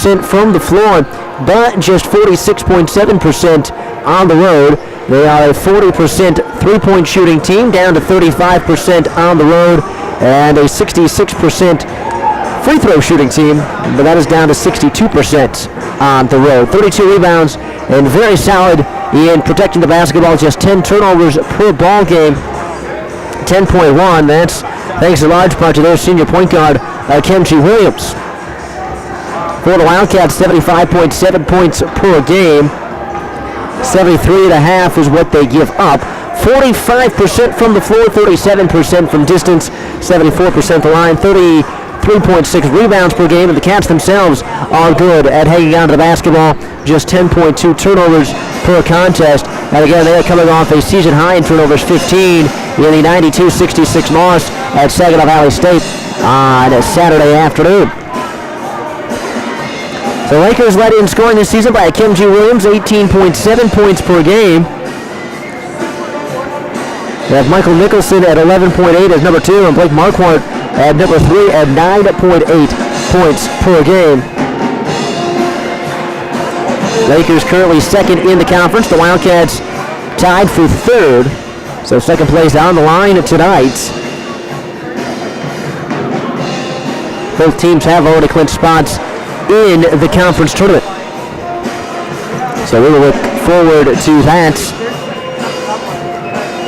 50% from the floor, but just 46.7% on the road. They are a 40% three-point shooting team, down to 35% on the road, and a 66% free throw shooting team, but that is down to 62% on the road. 32 rebounds and very solid in protecting the basketball. Just 10 turnovers per ball game. 10.1. That's thanks in large part to their senior point guard, Akaemji Williams. For the Wildcats, 75.7 points per game. 73.5 is what they give up. 45% from the floor, 37% from distance, 74% the line, 33.6 rebounds per game, and the Cats themselves are good at hanging on to the basketball. Just 10.2 turnovers per contest. And again, they are coming off a season high in turnovers, 15 in the 92-66 loss at Saginaw Valley State on a Saturday afternoon. The Lakers led in scoring this season by Akaemji Williams, 18.7 points per game. They have Michael Nicholson at 11.8 as number 2, and Blake Marquardt at number 3 at 9.8 points per game. Lakers currently second in the conference. The Wildcats tied for third, so second place on the line tonight. Both teams have already clinched spots in the conference tournament. So we will look forward to that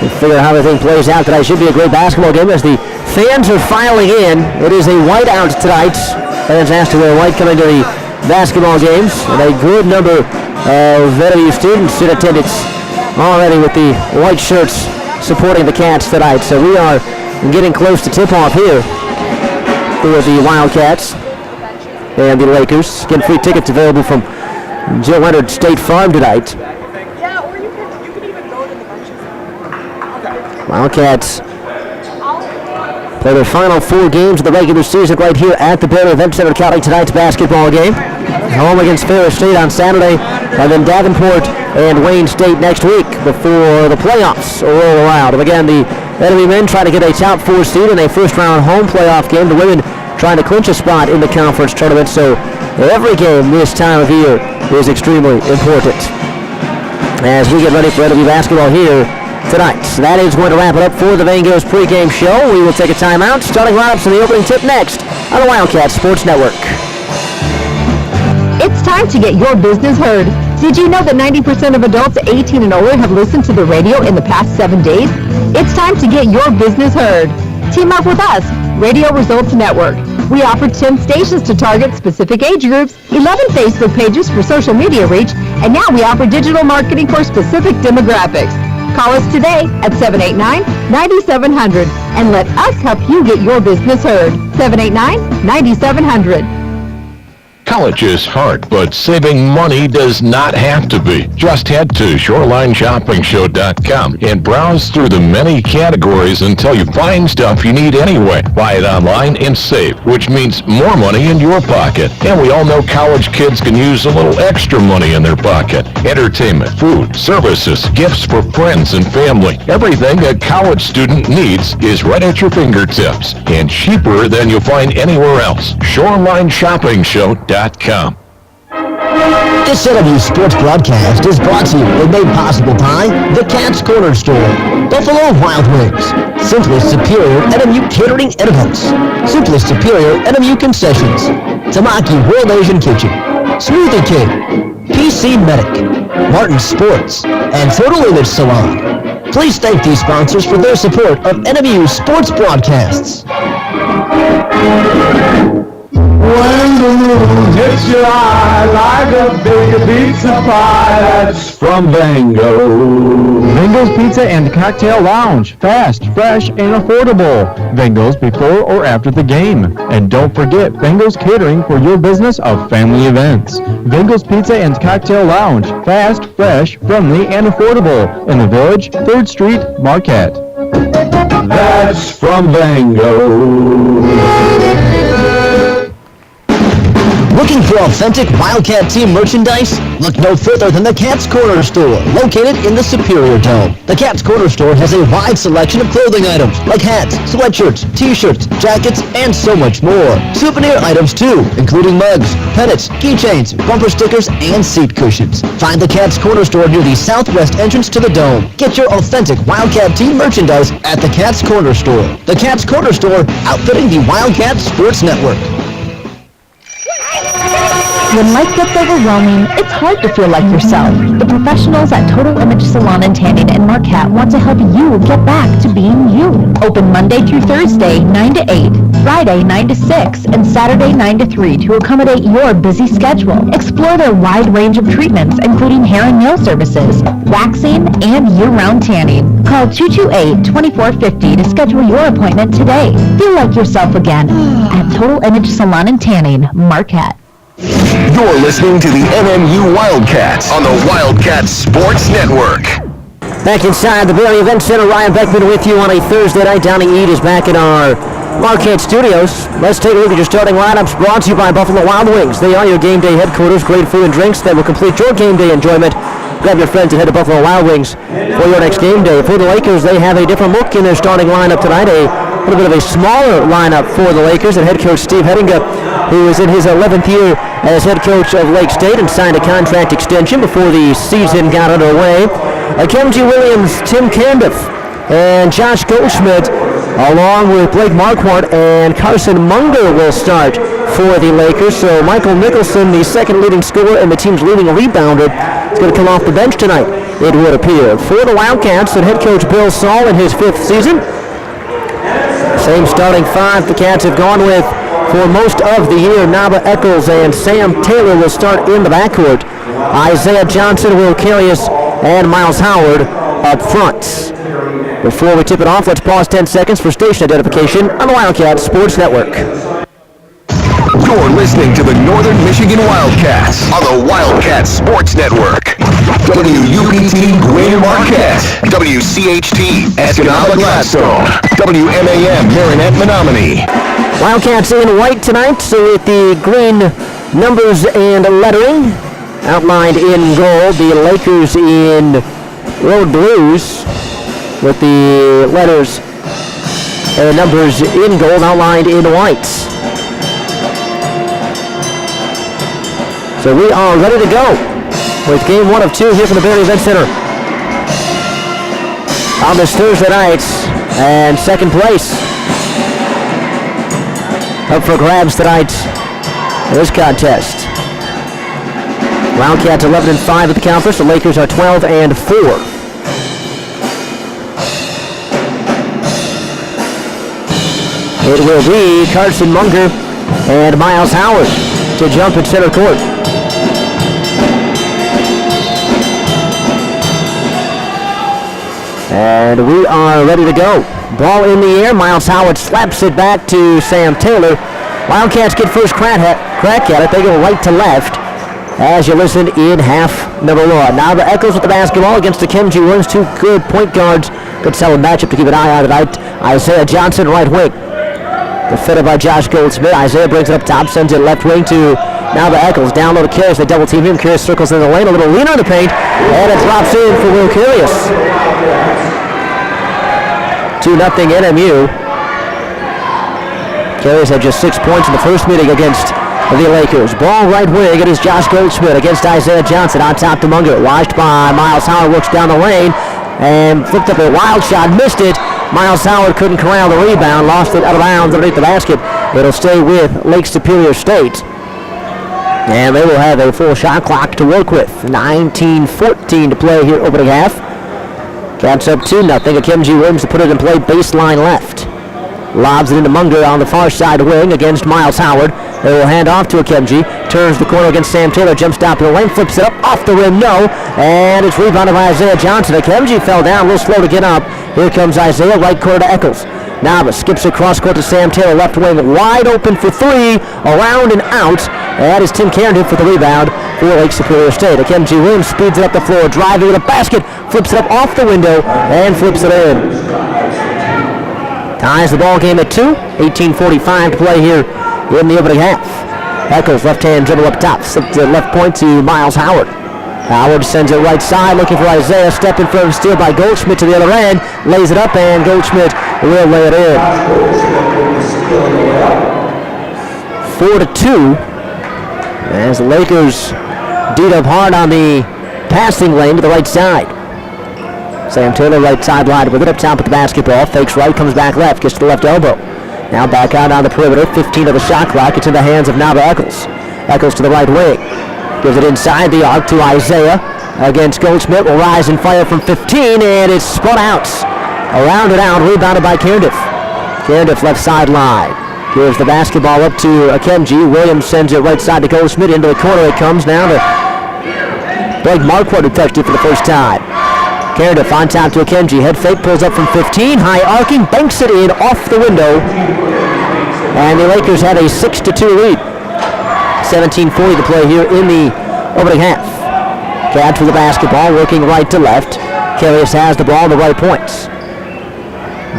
and figure out how everything plays out tonight. Should be a great basketball game as the fans are filing in. It is a whiteout tonight. Fans asked to wear white coming to the basketball games, and a good number of NMU students in attendance already with the white shirts supporting the Cats tonight. So we are getting close to tip-off here for the Wildcats and the Lakers. Again, free tickets available from Joe Leonard State Farm tonight. Yeah, or you can even go to the benches. Wildcats play their final 4 games of the regular season right here at the Barry Event Center, counting tonight's basketball game. Home against Ferris State on Saturday, and then Davenport and Wayne State next week before the playoffs roll around. And again, the enemy men trying to get a top 4 seed in a first-round home playoff game. The women trying to clinch a spot in the conference tournament. So every game this time of year is extremely important as we get ready for NMU basketball here tonight. So that is going to wrap it up for the Vangos pregame show. We will take a timeout. Starting lineups in the opening tip next on the Wildcat Sports Network. It's time to get your business heard. Did you know that 90% of adults 18 and older have listened to the radio in the past 7 days? It's time to get your business heard. Team up with us, Radio Results Network. We offer 10 stations to target specific age groups, 11 Facebook pages for social media reach, and now we offer digital marketing for specific demographics. Call us today at 789-9700 and let us help you get your business heard. 789-9700. College is hard, but saving money does not have to be. Just head to ShorelineShoppingShow.com and browse through the many categories until you find stuff you need anyway. Buy it online and save, which means more money in your pocket. And we all know college kids can use a little extra money in their pocket. Entertainment, food, services, gifts for friends and family. Everything a college student needs is right at your fingertips and cheaper than you'll find anywhere else. ShorelineShoppingShow.com. This NMU sports broadcast is brought to you and made possible by the Cat's Corner Store, Buffalo Wild Wings, Simply Superior NMU Catering and Events, Simply Superior NMU Concessions, Tamaki World Asian Kitchen, Smoothie King, PC Medic, Martin Sports, and Total Image Salon. Please thank these sponsors for their support of NMU sports broadcasts. When the moon hits your eye like a big pizza pie, that's from Vango. Vango's Pizza and Cocktail Lounge. Fast, fresh, and affordable. Vango's before or after the game. And don't forget Vango's Catering for your business of family events. Vango's Pizza and Cocktail Lounge. Fast, fresh, friendly, and affordable. In the Village, 3rd Street, Marquette. That's from Vango. Looking for authentic Wildcat team merchandise? Look no further than the Cat's Corner Store, located in the Superior Dome. The Cat's Corner Store has a wide selection of clothing items, like hats, sweatshirts, t-shirts, jackets, and so much more. Souvenir items too, including mugs, pennants, keychains, bumper stickers, and seat cushions. Find the Cat's Corner Store near the southwest entrance to the Dome. Get your authentic Wildcat team merchandise at the Cat's Corner Store. The Cat's Corner Store, outfitting the Wildcat Sports Network. When life gets overwhelming, it's hard to feel like yourself. The professionals at Total Image Salon and Tanning in Marquette want to help you get back to being you. Open Monday through Thursday, 9 to 8, Friday, 9 to 6, and Saturday, 9 to 3 to accommodate your busy schedule. Explore their wide range of treatments, including hair and nail services, waxing, and year-round tanning. Call 228-2450 to schedule your appointment today. Feel like yourself again at Total Image Salon and Tanning, Marquette. You're listening to the MMU Wildcats on the Wildcat Sports Network. Back inside the Berry Event Center, Ryan Beckman with you on a Thursday night. Downey Eade is back in our Marquette studios. Let's take a look at your starting lineups brought to you by Buffalo Wild Wings. They are your game day headquarters. Great food and drinks that will complete your game day enjoyment. Grab your friends and head to Buffalo Wild Wings for your next game day. For the Lakers, they have a different look in their starting lineup tonight. A little bit of a smaller lineup for the Lakers, and head coach Steve Hettinga, who is in his 11th year as head coach of Lake State and signed a contract extension before the season got underway. Akaemji Williams, Tim Candiff, and Josh Goldschmidt, along with Blake Marquardt and Carson Munger, will start for the Lakers. So Michael Nicholson, the second leading scorer and the team's leading rebounder, is going to come off the bench tonight, it would appear. For the Wildcats, and head coach Bill Saul in his 5th season. Same starting five the Cats have gone with for most of the year. Naba Eccles and Sam Taylor will start in the backcourt. Isaiah Johnson, Will Carius, and Miles Howard up front. Before we tip it off, let's pause 10 seconds for station identification on the Wildcat Sports Network. You're listening to the Northern Michigan Wildcats on the Wildcat Sports Network. WUPT Greater Marquette, WCHT Escanaba Gladstone, WMAM Marinette Menominee. Wildcats in white tonight, so with the green numbers and lettering outlined in gold. The Lakers in road blues with the letters and numbers in gold outlined in white. So we are ready to go with game 1 of 2 here from the Berry Event Center on this Thursday night, and second place up for grabs tonight in this contest. Wildcats 11-5 at the conference. The Lakers are 12-4. It will be Carson Munger and Miles Howard to jump at center court. And we are ready to go. Ball in the air. Miles Howard slaps it back to Sam Taylor. Wildcats get first crack at it. They go right to left as you listen in half number 1. Now the Eccles with the basketball against Akaemji Williams. Two good point guards. Good solid matchup to keep an eye on tonight. Isaiah Johnson, right wing. Defended by Josh Goldsmith. Isaiah brings it up top, sends it left wing to now the Eccles. Down low to Carius. They double team him. Carius circles in the lane. A little lean on the paint. And it drops in for Will Carius. 2-0 NMU. Carius had just 6 points in the first meeting against the Lakers. Ball right wing. It is Josh Goldsmith against Isaiah Johnson. On top to Munger. Watched by Miles Howard. Looks down the lane and flipped up a wild shot. Missed it. Miles Howard couldn't corral the rebound. Lost it out of bounds underneath the basket. It'll stay with Lake Superior State. And they will have a full shot clock to work with. 19-14 to play here opening half. Cats up 2-0. Akaemji Williams to put it in play baseline left. Lobs it into Munger on the far side wing against Miles Howard. They will hand off to Akaemji. Turns the corner against Sam Taylor. Jump stop in the lane. Flips it up off the rim. No. And it's rebounded by Isaiah Johnson. Akaemji fell down. A little slow to get up. Here comes Isaiah. Right corner to Eccles. Naba skips across court to Sam Taylor. Left wing wide open for 3. Around and out. That is Tim Carrington for the rebound for Lake Superior State. Akaemji Williams speeds it up the floor. Driving with a basket. Flips it up off the window. And flips it in. Ties the ball game at 2. 18:45 to play here in the opening half. Echols left-hand dribble up top. Slipped to left point to Miles Howard. Howard sends it right side, looking for Isaiah. Step in front of steal by Goldschmidt to the other end. Lays it up, and Goldschmidt will lay it in. 4-2. As the Lakers beat up hard on the passing lane to the right side. Sam Taylor right sideline with it up top with the basketball. Fakes right, comes back left, gets to the left elbow. Now back out on the perimeter, 15 of the shot clock. It's in the hands of Nava Echols. Echols to the right wing. Gives it inside the arc to Isaiah. Against Goldschmidt, will rise and fire from 15, and it's spun out. Around and out, rebounded by Cairdiff. Cairdiff left sideline. Gives the basketball up to Akaemji. Williams sends it right side to Goldschmidt. Into the corner it comes now to Blake Marquardt, who touched it for the first time. Cairdiff on top to Akaemji. Head fake, pulls up from 15. High arcing, banks it in off the window. And the Lakers have a 6-2 lead. 17:40 to play here in the opening half. Cavs with the basketball, working right to left. Carius has the ball on the right points.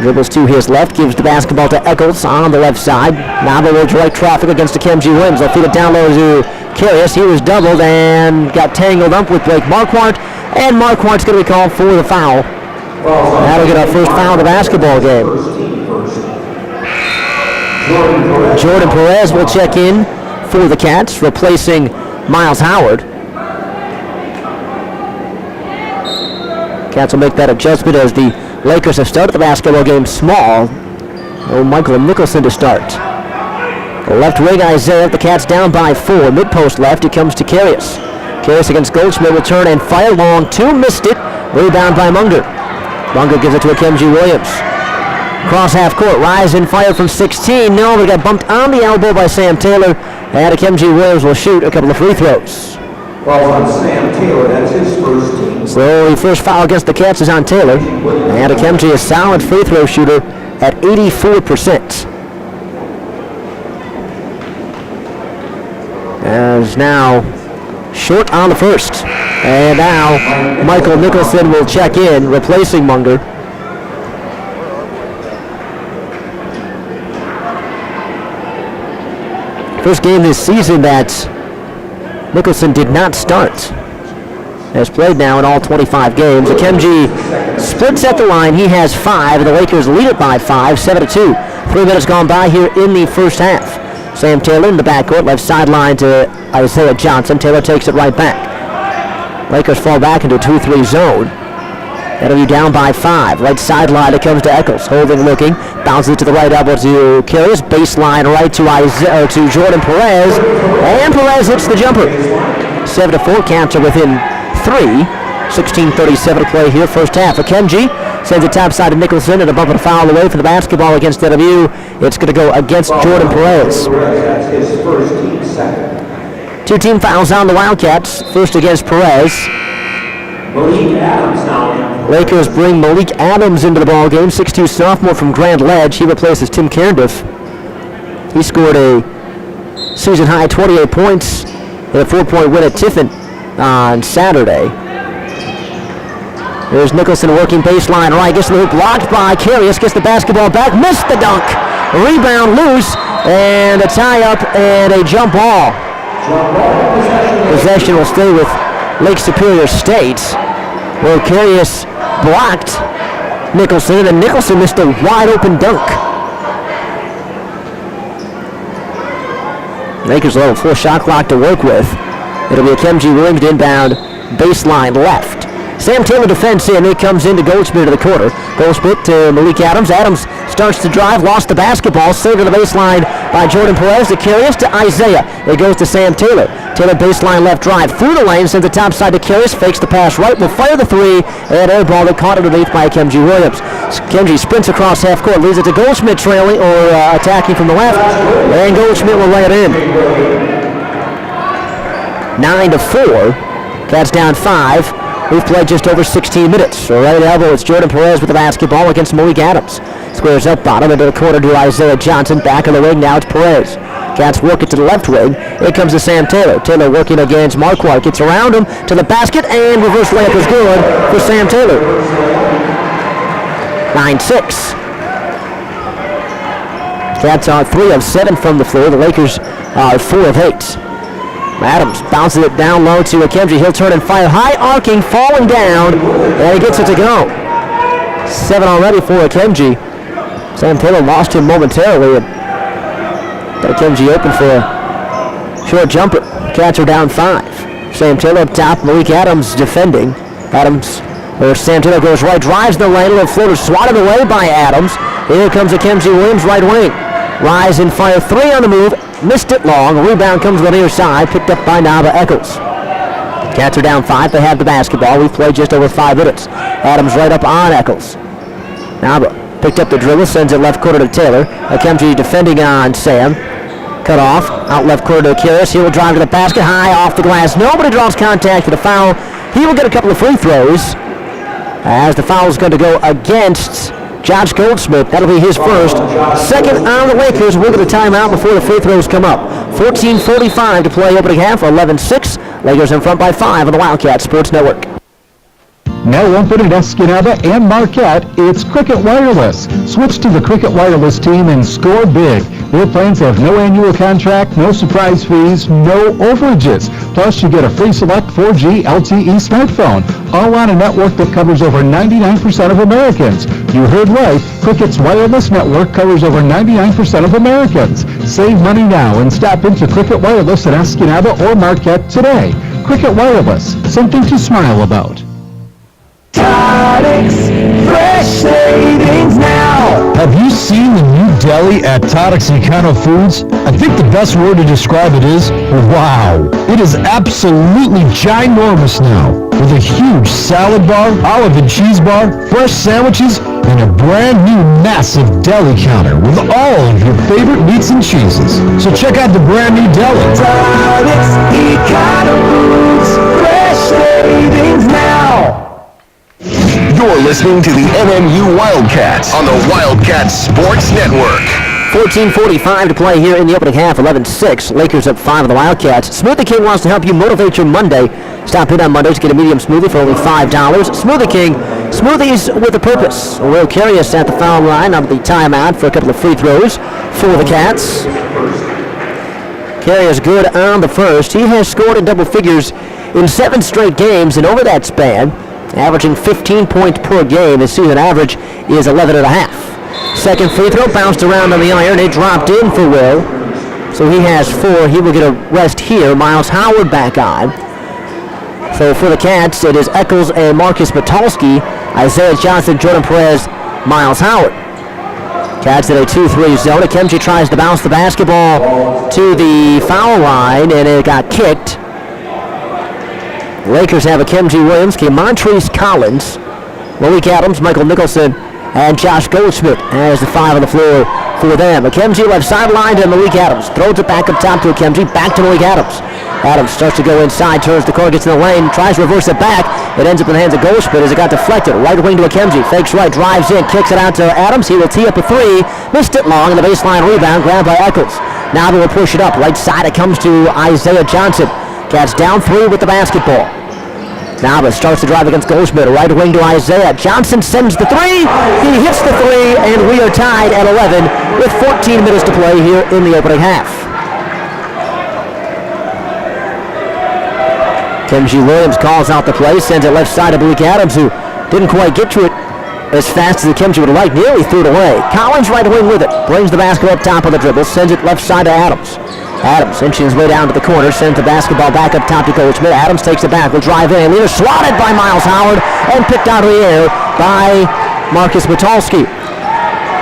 Dribbles to his left, gives the basketball to Echols on the left side. Nava will direct traffic against Akaemji Williams. They'll feed it down low to Carius. He was doubled and got tangled up with Blake Marquardt. And Marquardt's going to be called for the foul. That'll get our first foul of the basketball game. Jordan Perez will check in for the Cats, replacing Miles Howard. Cats will make that adjustment as the Lakers have started the basketball game small. Michael Nicholson to start. Left wing Isaiah, the Cats down by 4. Mid-post left, it comes to Carius. Carius against Goldschmidt will turn and fire long. 2, missed it. Rebound by Munger. Munger gives it to Akaemji Williams. Cross half court, rise and fire from 16. No, we got bumped on the elbow by Sam Taylor. And Akaemji Williams will shoot a couple of free throws. Falls on Sam Taylor, that's his first team. So the first foul against the Cats is on Taylor. And Akaemji, a solid free throw shooter at 84%. As now short on the first. And now Michael Nicholson will check in, replacing Munger. First game this season that Nicholson did not start. Has played now in all 25 games. Akaemji splits at the line. He has 5. The Lakers lead it by 5, 7-2. 3 minutes gone by here in the first half. Sam Taylor in the backcourt, left sideline to Isaiah Johnson. Taylor takes it right back. Lakers fall back into a 2-3 zone. That'll be down by 5. Right sideline, it comes to Echols. Holding, looking, bounces it to the right elbow to Carius. Baseline right to Jordan Perez. And Perez hits the jumper. 7-4, Cats are within 3. 16:37 to play here, first half. Akaemji sends it topside to Nicholson and a bump and a foul away for the basketball against NW. It's going to go against Jordan Perez. That's his first team, second. 2 team fouls on the Wildcats. First against Perez. Malik Adams now. Lakers bring Malik Adams into the ball game. 6'2 sophomore from Grand Ledge. He replaces Tim Cairdiff. He scored a season-high 28 points in a 4-point win at Tiffin on Saturday. There's Nicholson working baseline right. Gets the hoop blocked by Carius. Gets the basketball back. Missed the dunk. Rebound loose. And a tie-up and a jump ball. Possession will stay with Lake Superior State. Well, Carius blocked Nicholson, and Nicholson missed a wide-open dunk. Lakers will have a full shot clock to work with. It'll be Akaemji Williams to inbound baseline left. Sam Taylor defends in. It comes into Goldschmidt to the quarter. Goldschmidt to Malik Adams. Adams starts to drive, lost the basketball. Saved to the baseline by Jordan Perez. To Carius to Isaiah. It goes to Sam Taylor. Taylor baseline left drive through the lane. Sends the top side to Carius. Fakes the pass right. Will fire the 3. And air ball that caught underneath by Akaemji Williams. Akaemji sprints across half court. Leaves it to Goldschmidt trailing or attacking from the left. And Goldschmidt will lay it in. 9-4. Cats down 5. We've played just over 16 minutes. So right elbow, it's Jordan Perez with the basketball against Malik Adams. Squares up bottom into the corner to Isaiah Johnson. Back of the ring, now it's Perez. Cats work it to the left wing. It comes to Sam Taylor. Taylor working against Marquardt. Gets around him to the basket, and reverse layup is good for Sam Taylor. 9-6. Cats are 3 of 7 from the floor. The Lakers 4 of 8. Adams bounces it down low to Akaemji. He'll turn and fire. High arcing, falling down, and he gets it to go. 7 already for Akaemji. Sam Taylor lost him momentarily. Got Akaemji open for a short jumper. Cats are down 5. Sam Taylor up top. Malik Adams defending. Sam Taylor goes right, drives the lane. A little floater swatted away by Adams. Here comes Akaemji Williams, right wing. Rise and fire 3 on the move. Missed it long. A rebound comes to the near side. Picked up by Naba Eccles. Cats are down 5. They have the basketball. We've played just over 5 minutes. Adams right up on Eccles. Naba picked up the dribble. Sends it left corner to Taylor. Akaemji defending on Sam. Cut off. Out left corner to Akiris. He will drive to the basket. High off the glass. Nobody draws contact for the foul. He will get a couple of free throws. As the foul is going to go against Josh Goldsmith. That'll be his first. Second on the Lakers. We'll get a timeout before the free throws come up. 14:45 to play opening half. 11-6. Lakers in front by 5 on the Wildcat Sports Network. Now open at Escanaba and Marquette, it's Cricket Wireless. Switch to the Cricket Wireless team and score big. Their plans have no annual contract, no surprise fees, no overages. Plus, you get a free select 4G LTE smartphone, all on a network that covers over 99% of Americans. You heard right, Cricket's wireless network covers over 99% of Americans. Save money now and stop into Cricket Wireless at Escanaba or Marquette today. Cricket Wireless, something to smile about. Todix, fresh savings now. Have you seen the new deli at Todix Econo Foods? I think the best word to describe it is wow. It is absolutely ginormous now, with a huge salad bar, olive and cheese bar, fresh sandwiches, and a brand new massive deli counter with all of your favorite meats and cheeses. So check out the brand new deli. Todix Econo Foods, fresh savings now. You're listening to the NMU Wildcats on the Wildcat Sports Network. 14:45 to play here in the opening half. 11-6. Lakers up 5 of the Wildcats. Smoothie King wants to help you motivate your Monday. Stop in on Monday to get a medium smoothie for only $5. Smoothie King, smoothies with a purpose. Will carry us at the foul line on the timeout for a couple of free throws for the Cats. Carey is good on the first. He has scored in double figures in 7 straight games, and over that span, averaging 15 points per game. His season average is 11.5. Second free throw bounced around on the iron. It dropped in for Will. So he has 4. He will get a rest here. Miles Howard back on. So for the Cats, it is Eccles and Marcus Batalski, Isaiah Johnson, Jordan Perez, Miles Howard. Cats in a 2-3 zone. Akaemji tries to bounce the basketball to the foul line, and it got kicked. Lakers have Akaemji Williams, Montrese Collins, Malik Adams, Michael Nicholson, and Josh Goldsmith as the 5 on the floor for them. Akaemji left sideline to Malik Adams. Throws it back up top to Akaemji, back to Malik Adams. Adams starts to go inside, turns the corner, gets in the lane, tries to reverse it back. It ends up in the hands of Goldsmith as it got deflected. Right wing to Akaemji, fakes right, drives in, kicks it out to Adams. He will tee up a 3, missed it long, and the baseline rebound grabbed by Eccles. Now they will push it up. Right side, it comes to Isaiah Johnson. Cats down 3 with the basketball. Naba starts to drive against Goldsmith. Right wing to Isaiah. Johnson sends the 3. He hits the 3, and we are tied at 11 with 14 minutes to play here in the opening half. Akaemji Williams calls out the play, sends it left side to Malik Adams, who didn't quite get to it as fast as Akaemji would have liked. Nearly threw it away. Collins right wing with it. Brings the basketball up top of the dribble. Sends it left side to Adams. Adams inching his way down to the corner, sends the basketball back up top to Goldsmith. Adams takes it back, will drive in. Leader swatted by Miles Howard and picked out of the air by Marcus Batalski.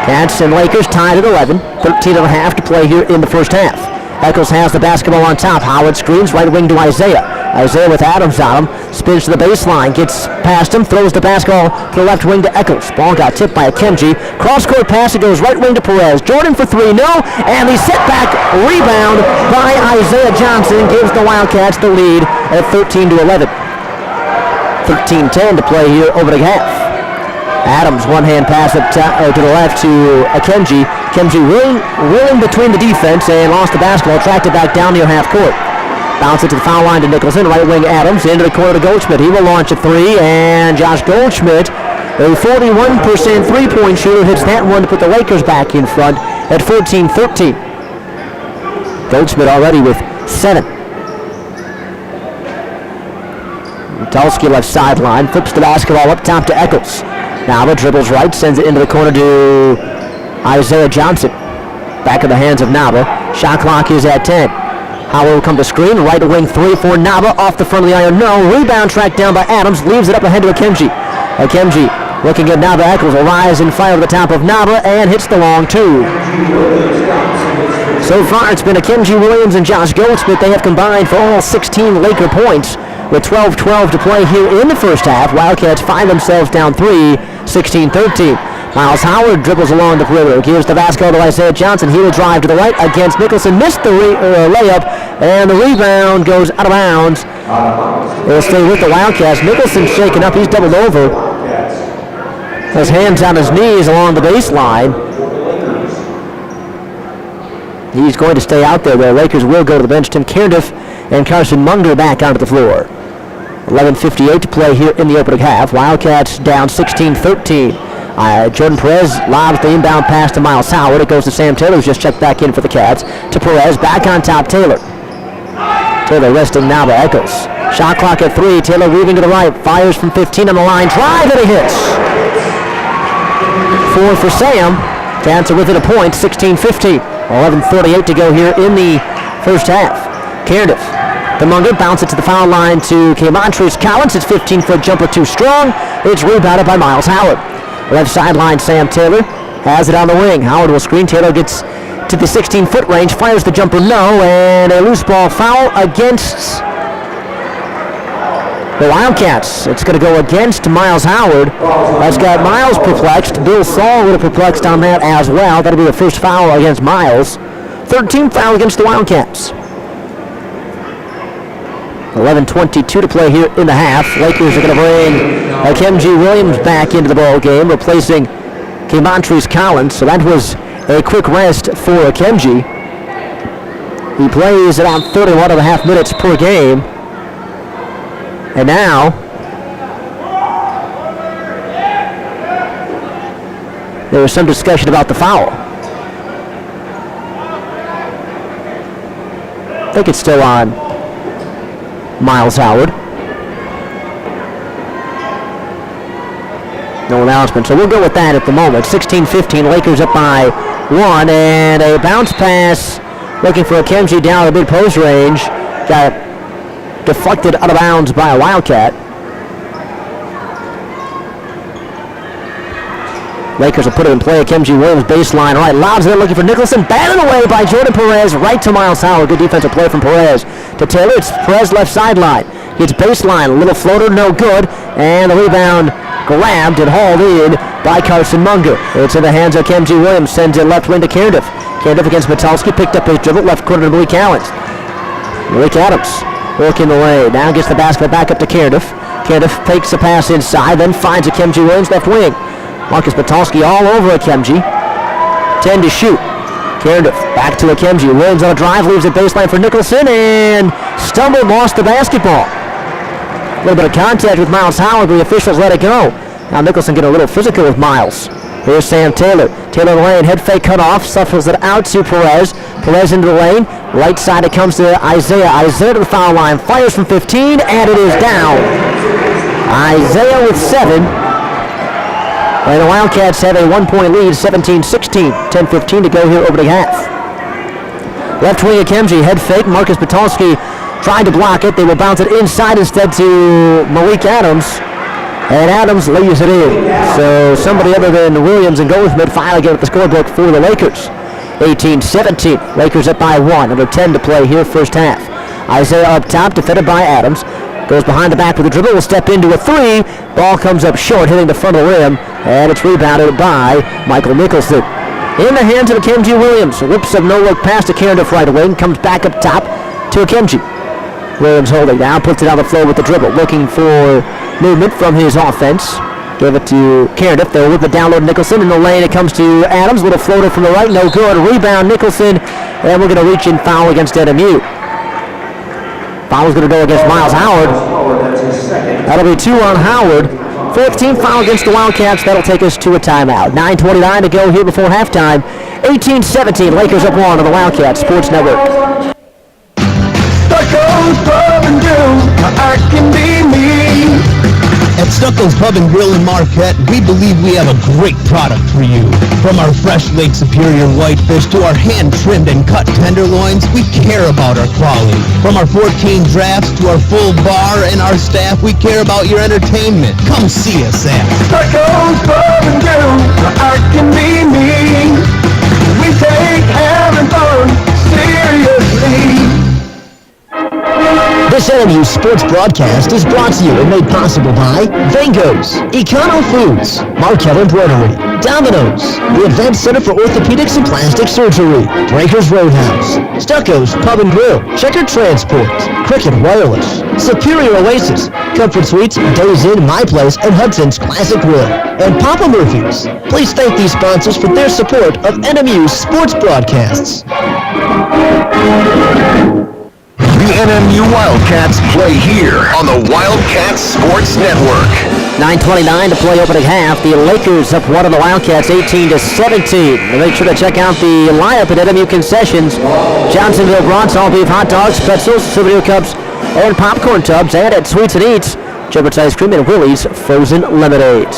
Cats and Lakers tied at 11, 13.5 to play here in the first half. Eccles has the basketball on top. Howard screens right wing to Isaiah. Isaiah with Adams on him, spins to the baseline, gets past him, throws the basketball to the left wing to Eccles. Ball got tipped by Akaemji. Cross-court pass, it goes right wing to Perez. Jordan for 3, no, and the setback rebound by Isaiah Johnson gives the Wildcats the lead at 13-11. 13-10 to play here opening half. Adams, one-hand pass up to the left to Akaemji. Akaemji rolling between the defense and lost the basketball, tracked it back down near half court. Bounce it to the foul line to Nicholson, right wing Adams, into the corner to Goldschmidt. He will launch a 3, and Josh Goldschmidt, a 41% three-point shooter, hits that one to put the Lakers back in front at 14-13. Goldschmidt already with 7. Tulski left sideline, flips the basketball up top to Eccles. Nava dribbles right, sends it into the corner to Isaiah Johnson. Back in the hands of Nava. Shot clock is at 10. Howard will come to screen, right wing 3 for Nava, off the front of the iron, no. Rebound tracked down by Adams, leaves it up ahead to Akaemji. Akaemji looking at Nava. Eccles will rise and fire over the top of Nava and hits the long 2. So far it's been Akaemji Williams and Josh Goldsmith. They have combined for all 16 Laker points. With 12-12 to play here in the first half, Wildcats find themselves down 3, 16-13. Miles Howard dribbles along the perimeter, gives the basketball to Isaiah Johnson. He will drive to the right against Nicholson, missed the layup, and the rebound goes out of bounds. They'll stay with the Wildcats. Nicholson shaken up, he's doubled over. His hands on his knees along the baseline. He's going to stay out there. The Lakers will go to the bench. Tim Cardiff and Carson Munger back onto the floor. 11:58 to play here in the opening half. Wildcats down 16-13. Jordan Perez lobs the inbound pass to Miles Howard. It goes to Sam Taylor, who's just checked back in for the Cats. To Perez, back on top, Taylor. Taylor resting Nava. Eccles. Shot clock at 3. Taylor weaving to the right. Fires from 15 on the line. Drive, and he hits. 4 for Sam. Cats are within a point, 16-15. 11:38 to go here in the first half. Cardiff. The Munger bounce it to the foul line to Kaymontrese Collins. It's 15-foot jumper too strong. It's rebounded by Miles Howard. Left sideline, Sam Taylor has it on the wing. Howard will screen. Taylor gets to the 16-foot range, fires the jumper, no, and a loose ball foul against the Wildcats. It's going to go against Miles Howard. That's got Miles perplexed. Bill Saul would have perplexed on that as well. That'll be the first foul against Miles. 13th foul against the Wildcats. 11:22 to play here in the half. Lakers are going to bring Akaemji Williams back into the ball game, replacing Kaymontrese Collins. So that was a quick rest for Akaemji. He plays around 31.5 minutes per game. And now there was some discussion about the foul. I think it's still on Miles Howard. No announcement, so we'll go with that at the moment. 16-15, Lakers up by 1, and a bounce pass looking for Akaemji down at the mid-post range. Got deflected out of bounds by a Wildcat. Lakers will put it in play. Akaemji Williams baseline right, lobs it looking for Nicholson, batted away by Jordan Perez, right to Miles Howard. Good defensive play from Perez to Taylor. It's Perez left sideline. Gets baseline, a little floater, no good, and the rebound grabbed and hauled in by Carson Munger. It's in the hands of Akaemji Williams, sends it left wing to Cardiff. Cardiff against Metalski, picked up his dribble, left corner to Malik Adams. Malik Adams working the lane, now gets the basketball back up to Cardiff. Cardiff takes the pass inside, then finds Akaemji Williams left wing. Marcus Metalski all over Akaemji. 10 to shoot. Cardiff back to Akaemji. Williams on a drive, leaves it baseline for Nicholson, and stumbled, lost the basketball. A little bit of contact with Miles Howard, but the officials let it go. Now Nicholson getting a little physical with Miles. Here's Sam Taylor. Taylor in the lane, head fake cut off, suffers it out to Perez. Perez into the lane. Right side it comes to Isaiah. Isaiah to the foul line, fires from 15, and it is down. Isaiah with 7. And the Wildcats have a 1-point lead, 17-16. 10:15 to go here over the half. Left wing Akaemji, head fake. Marcus Metalski tried to block it. They will bounce it inside instead to Malik Adams. And Adams leaves it in. So somebody other than Williams and Goldsmith finally get at the scorebook for the Lakers. 18-17. Lakers up by 1. Under 10 to play here first half. Isaiah up top, defended by Adams. Goes behind the back with a dribble, will step into a 3. Ball comes up short, hitting the front of the rim, and it's rebounded by Michael Nicholson. In the hands of Akaemji Williams. Whips a no-look pass to Cardiff right away, and comes back up top to Akaemji. Williams holding now, puts it on the floor with the dribble, looking for movement from his offense. Give it to Cardiff. They'll whip it down low to Nicholson. In the lane, it comes to Adams. Little floater from the right, no good. Rebound, Nicholson, and we're going to reach in foul against NMU. Foul is going to go against Miles Howard. That'll be 2 on Howard. 14th foul against the Wildcats. That'll take us to a timeout. 9:29 to go here before halftime. 18-17, Lakers up 1 on the Wildcat Sports Network. Stucco's Pub and Grill, I can be me. At Stucco's Pub and Grill in Marquette, we believe we have a great product for you. From our fresh Lake Superior whitefish to our hand-trimmed and cut tenderloins, we care about our quality. From our 14 drafts to our full bar and our staff, we care about your entertainment. Come see us at Stucco's Pub and Grill, I can be me. We take having fun seriously. This NMU sports broadcast is brought to you and made possible by Vangos, Econo Foods, Marquette Embroidery, Domino's, the Advanced Center for Orthopedics and Plastic Surgery, Breakers Roadhouse, Stucco's Pub and Grill, Checker Transport, Cricket Wireless, Superior Oasis, Comfort Suites, Days Inn, My Place, and Hudson's Classic Grill, and Papa Murphy's. Please thank these sponsors for their support of NMU sports broadcasts. The NMU Wildcats play here on the Wildcats Sports Network. 9:29 to play opening half. The Lakers up 1 on the Wildcats, 18-17. Make sure to check out the lineup at NMU Concessions. Johnsonville Brats, all beef hot dogs, pretzels, souvenir cups, and popcorn tubs. And at Sweets and Eats, Jefferts Ice Cream and Willie's Frozen Lemonade.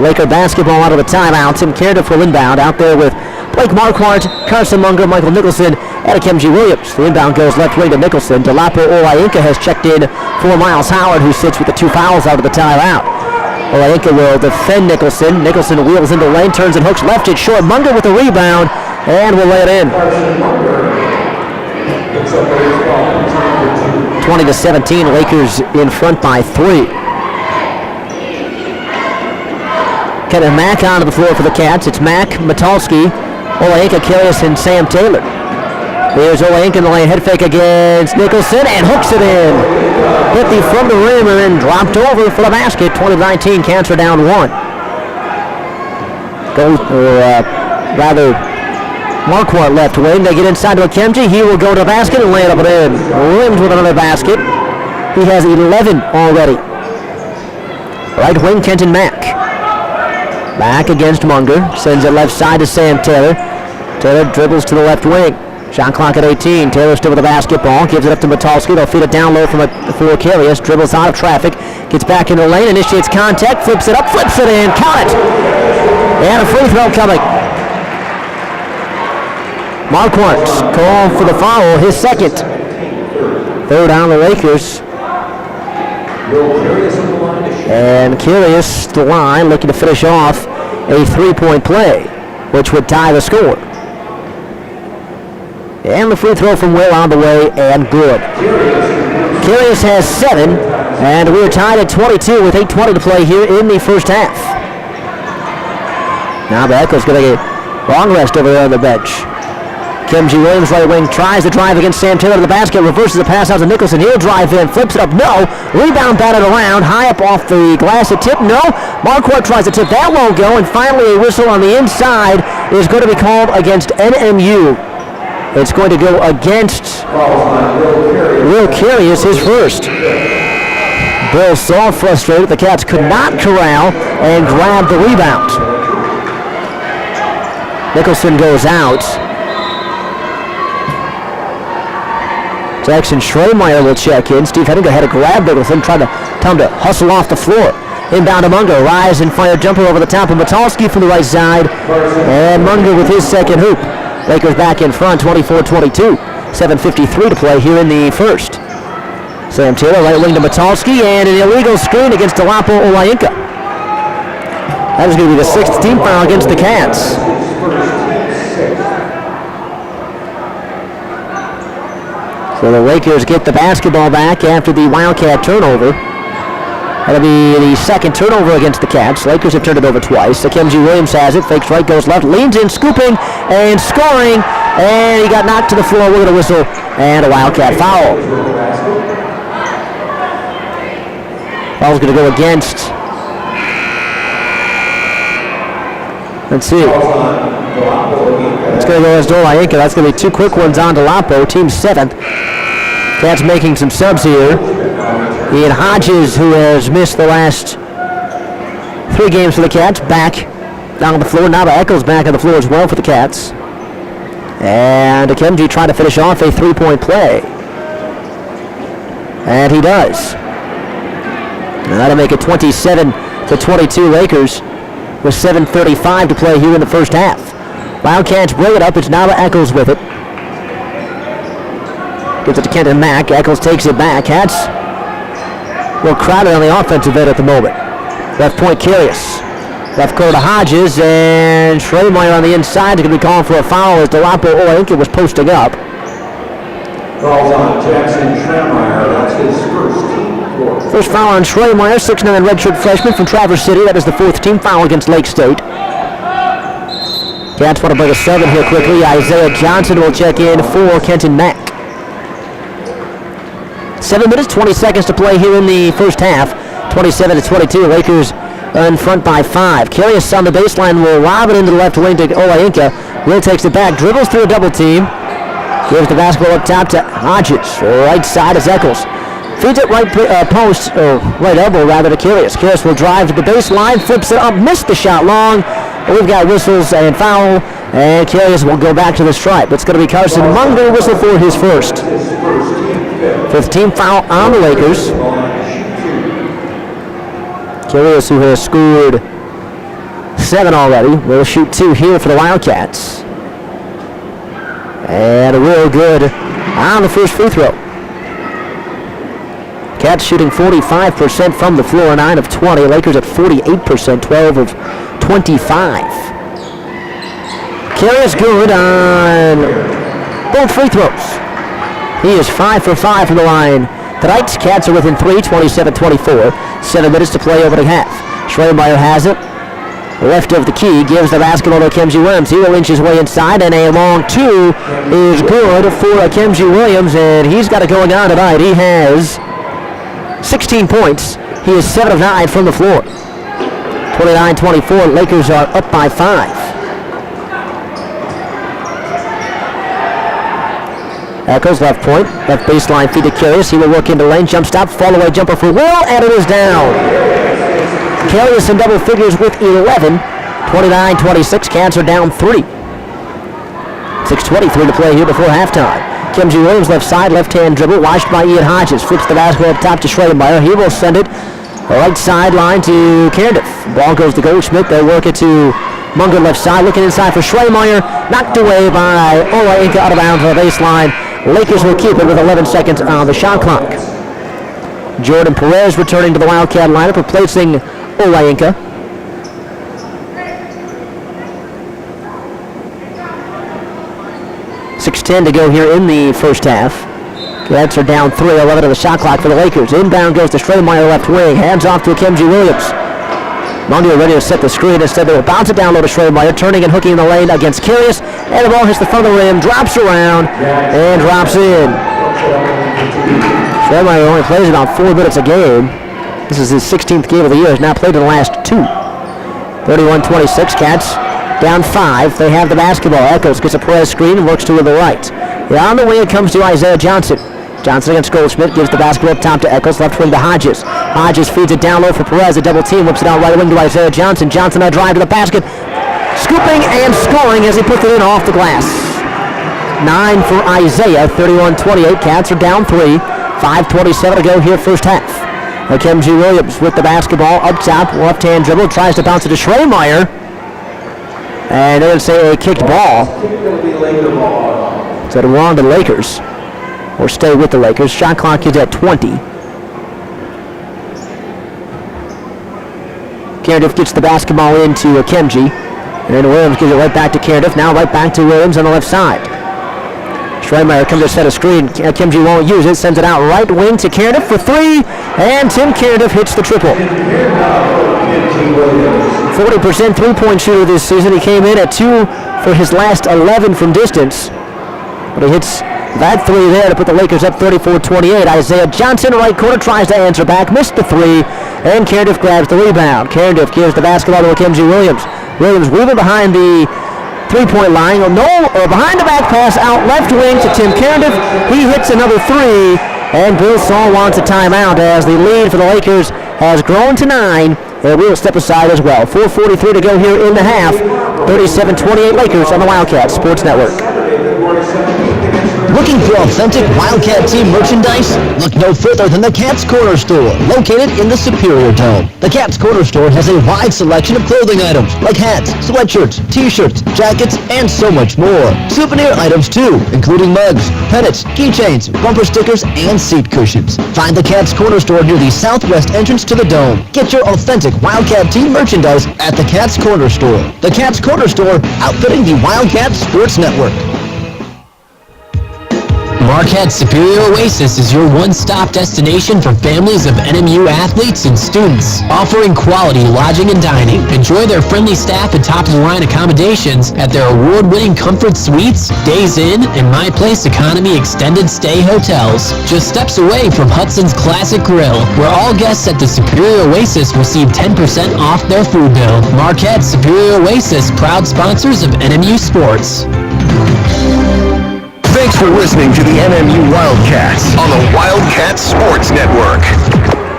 Laker basketball out of the timeout. Tim Cardiff will inbound out there with Blake Marquardt, Carson Munger, Michael Nicholson, and Akaemji Williams. The inbound goes left wing to Nicholson. Delapo Olainka has checked in for Miles Howard, who sits with the 2 fouls out of the timeout. Olainka will defend Nicholson. Nicholson wheels into lane, turns and hooks left it short. Munger with the rebound, and will lay it in. 20-17, Lakers in front by 3. Kevin Mack onto the floor for the Cats. It's Mack, Metalski, Olainka, Karius, and Sam Taylor. Here's Olainka in the lane, head fake against Nicholson, and hooks it in. Hit the from the rim and then dropped over for the basket. 20-19, Cats are down 1. Marquardt left wing. They get inside to Akaemji. He will go to the basket and lay it up and in. Williams with another basket. He has 11 already. Right wing, Kenton Mack. Back against Munger. Sends it left side to Sam Taylor. Taylor dribbles to the left wing. Shot clock at 18. Taylor still with the basketball. Gives it up to Metalski. They'll feed it down low for Karius. Dribbles out of traffic. Gets back in the lane. Initiates contact. Flips it up. Flips it in. Count it. And a free throw coming. Marquardt called for the foul. His second. Third on the Lakers. And Karius, the line, looking to finish off a three-point play, which would tie the score. And the free throw from Will on the way, and good. Karius has 7, and we're tied at 22 with 8:20 to play here in the first half. Now the Echo's going to get long rest over there on the bench. Akaemji Williams, right wing, tries to drive against Sam Taylor to the basket, reverses the pass out to Nicholson. He'll drive in, flips it up, no. Rebound batted around, high up off the glass, a tip, no. Marquardt tries to tip, that won't go, and finally a whistle on the inside is going to be called against NMU. It's going to go against Will Karius, his first. Bill so frustrated the Cats could not corral and grab the rebound. Nicholson goes out. Jackson Schremeyer will check in. Steve Henniger had to grab Nicholson, trying to tell him to hustle off the floor. Inbound to Munger, rise and fire jumper over the top of Metalski from the right side. And Munger with his second hoop. Lakers back in front, 24-22. 7:53 to play here in the first. Sam Taylor, right wing to Metalski, and an illegal screen against Delapo Olainka. That is going to be the 6th team foul against the Cats. So the Lakers get the basketball back after the Wildcat turnover. That'll be the second turnover against the Cats. Lakers have turned it over twice. Akaemji Williams has it. Fakes right, goes left, leans in, scooping, and scoring. And he got knocked to the floor with a whistle and a Wildcat foul. Foul's going to go against. Let's see. It's going to go against Olainka. That's going to be 2 quick ones on Delapo, team 7th. Cats making some subs here. Ian Hodges, who has missed the last 3 games for the Cats, back down on the floor. Now the Echoes back on the floor as well for the Cats. And Akaemji trying to finish off a three-point play. And he does. And that'll make it 27-22 Lakers with 7:35 to play here in the first half. Wildcats bring it up. It's now Eccles with it. Gives it to Kenton Mack. Eccles takes it back. Cats a little crowded on the offensive end at the moment. Left point, Curious. Left corner to Hodges, and Schremeyer on the inside is going to be calling for a foul as Delapo Olenka was posting up. Falls on Jackson Schremeyer. That's his first team. First foul on Schremeyer, 6'9" redshirt freshman from Traverse City. That is the fourth team foul against Lake State. Cats want to break a 7 here quickly. Isaiah Johnson will check in for Kenton Mack. 7 minutes, 20 seconds to play here in the first half. 27-22. Lakers in front by 5. Curious on the baseline will lob it into the left wing to Olenka. Will takes it back, dribbles through a double team. Gives the basketball up top to Hodges. Right side is Eccles. Feeds it right post, or right elbow rather, to Curious. Curious will drive to the baseline, flips it up, missed the shot long. But we've got whistles and foul, and Curious will go back to the stripe. It's going to be Carson Munger whistle for his first. Fifth team foul on the Lakers. Curious, who has scored 7 already, will shoot 2 here for the Wildcats. And a real good on the first free throw. Cats shooting 45% from the floor, 9 of 20. Lakers at 48%, 12 of 25. Curious good on both free throws. He is 5 for 5 from the line. Tonight, Cats are within 3, 27-24. 7 minutes to play over the half. Schremeyer has it. Left of the key, gives the basketball to Akaemji Williams. He will inch his way inside, and a long 2 is good for Akaemji Williams, and he's got it going on tonight. He has 16 points. He is 7 of 9 from the floor. 29-24, Lakers are up by 5. Eccles left point, left baseline feed to Curious. He will work into lane, jump stop, fall away jumper for Will, and it is down. Curious in double figures with 11. 29-26, Cats are down 3. 6:23 to play here before halftime. Akaemji Williams left side, left-hand dribble, washed by Ian Hodges. Flips the basketball up top to Schremeyer. He will send it right sideline to Cardiff. Ball goes to Goldschmidt. They work it to Munger left side, looking inside for Schremeyer. Knocked away by Olenka out of bounds on the baseline. Lakers will keep it with 11 seconds on the shot clock. Jordan Perez returning to the Wildcat lineup, replacing Olenka. .6:10 to go here in the first half. Cats are down 3, 11 on the shot clock for the Lakers. Inbound goes to Schremeyer left wing. Hands off to Akaemji Williams. Munger ready to set the screen. Instead, they will bounce it down low to Schremeyer, turning and hooking in the lane against Curious. And the ball hits the front of the rim, drops around, and drops in. Schremeyer only plays about 4 minutes a game. This is his 16th game of the year. He's now played in the last 2. 31-26, Cats down 5. They have the basketball. Eccles gets a Perez screen and works to the right. On the wing it comes to Isaiah Johnson. Johnson against Goldschmidt, gives the basketball up top to Eccles, left wing to Hodges. Hodges feeds it down low for Perez, a double team, whips it out right wing to Isaiah Johnson. Johnson a drive to the basket, scooping and scoring as he puts it in off the glass. 9 for Isaiah, 31-28, Cats are down 3, 5:27 to go here first half. Akaemji Williams with the basketball up top, left-hand dribble, tries to bounce it to Schremeyer. And they would say a kicked ball. So it'll belong to the Lakers, or stay with the Lakers. Shot clock is at 20. Cardiff gets the basketball into Akaemji, and then Williams gives it right back to Cardiff. Now right back to Williams on the left side. Schremeyer comes to set a screen. Akaemji won't use it, sends it out right wing to Cardiff for 3, and Tim Cardiff hits the triple. 40% three-point shooter this season. He came in at 2 for his last 11 from distance, but he hits that 3 there to put the Lakers up 34-28. Isaiah Johnson, right corner, tries to answer back, missed the 3, and Cardiff grabs the rebound. Cardiff gives the basketball to Akaemji Williams. Williams weaving behind the three-point line. Behind the back pass out left wing to Tim Cardiff. He hits another 3, and Bill Saul wants a timeout as the lead for the Lakers has grown to 9. And we'll step aside as well. 4:43 to go here in the half. 37-28 Lakers on the Wildcat Sports Network. Looking for authentic Wildcat team merchandise? Look no further than the Cat's Corner Store, located in the Superior Dome. The Cat's Corner Store has a wide selection of clothing items like hats, sweatshirts, t-shirts, jackets, and so much more. Souvenir items too, including mugs, pennants, keychains, bumper stickers, and seat cushions. Find the Cat's Corner Store near the southwest entrance to the Dome. Get your authentic Wildcat team merchandise at the Cat's Corner Store. The Cat's Corner Store, outfitting the Wildcat Sports Network. Marquette Superior Oasis is your one-stop destination for families of NMU athletes and students, offering quality lodging and dining. Enjoy their friendly staff and top-of-the-line accommodations at their award-winning Comfort Suites, Days Inn, and My Place Economy Extended Stay hotels. Just steps away from Hudson's Classic Grill, where all guests at the Superior Oasis receive 10% off their food bill. Marquette Superior Oasis, proud sponsors of NMU Sports. Thanks for listening to the NMU Wildcats on the Wildcat Sports Network.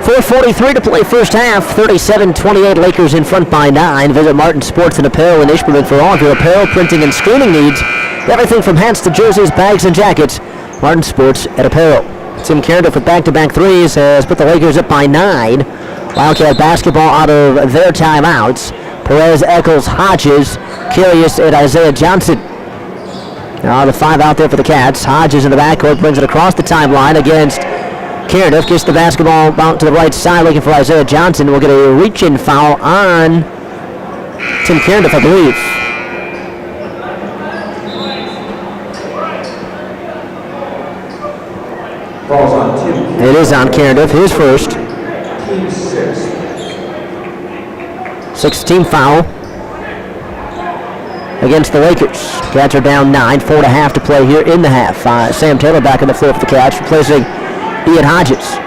4:43 to play first half. 37-28 Lakers in front by 9. Visit Martin Sports and Apparel in Ishpeming for all of your apparel, printing, and screening needs. Everything from hats to jerseys, bags, and jackets. Martin Sports and Apparel. Tim Carendale with back-to-back threes has put the Lakers up by 9. Wildcat basketball out of their timeouts. Perez, Eccles, Hodges, Curious, and Isaiah Johnson. Now the 5 out there for the Cats. Hodges in the backcourt brings it across the timeline against Cardiff. Gets the basketball out to the right side looking for Isaiah Johnson. We'll get a reach-in foul on Tim Cardiff, I believe. Falls on Tim. It is on Cardiff, his first. Team 6. 6th-team foul against the Lakers. Cats are down 9, 4.5 to play here in the half. Sam Taylor back on the floor for the Cats, replacing Ian Hodges.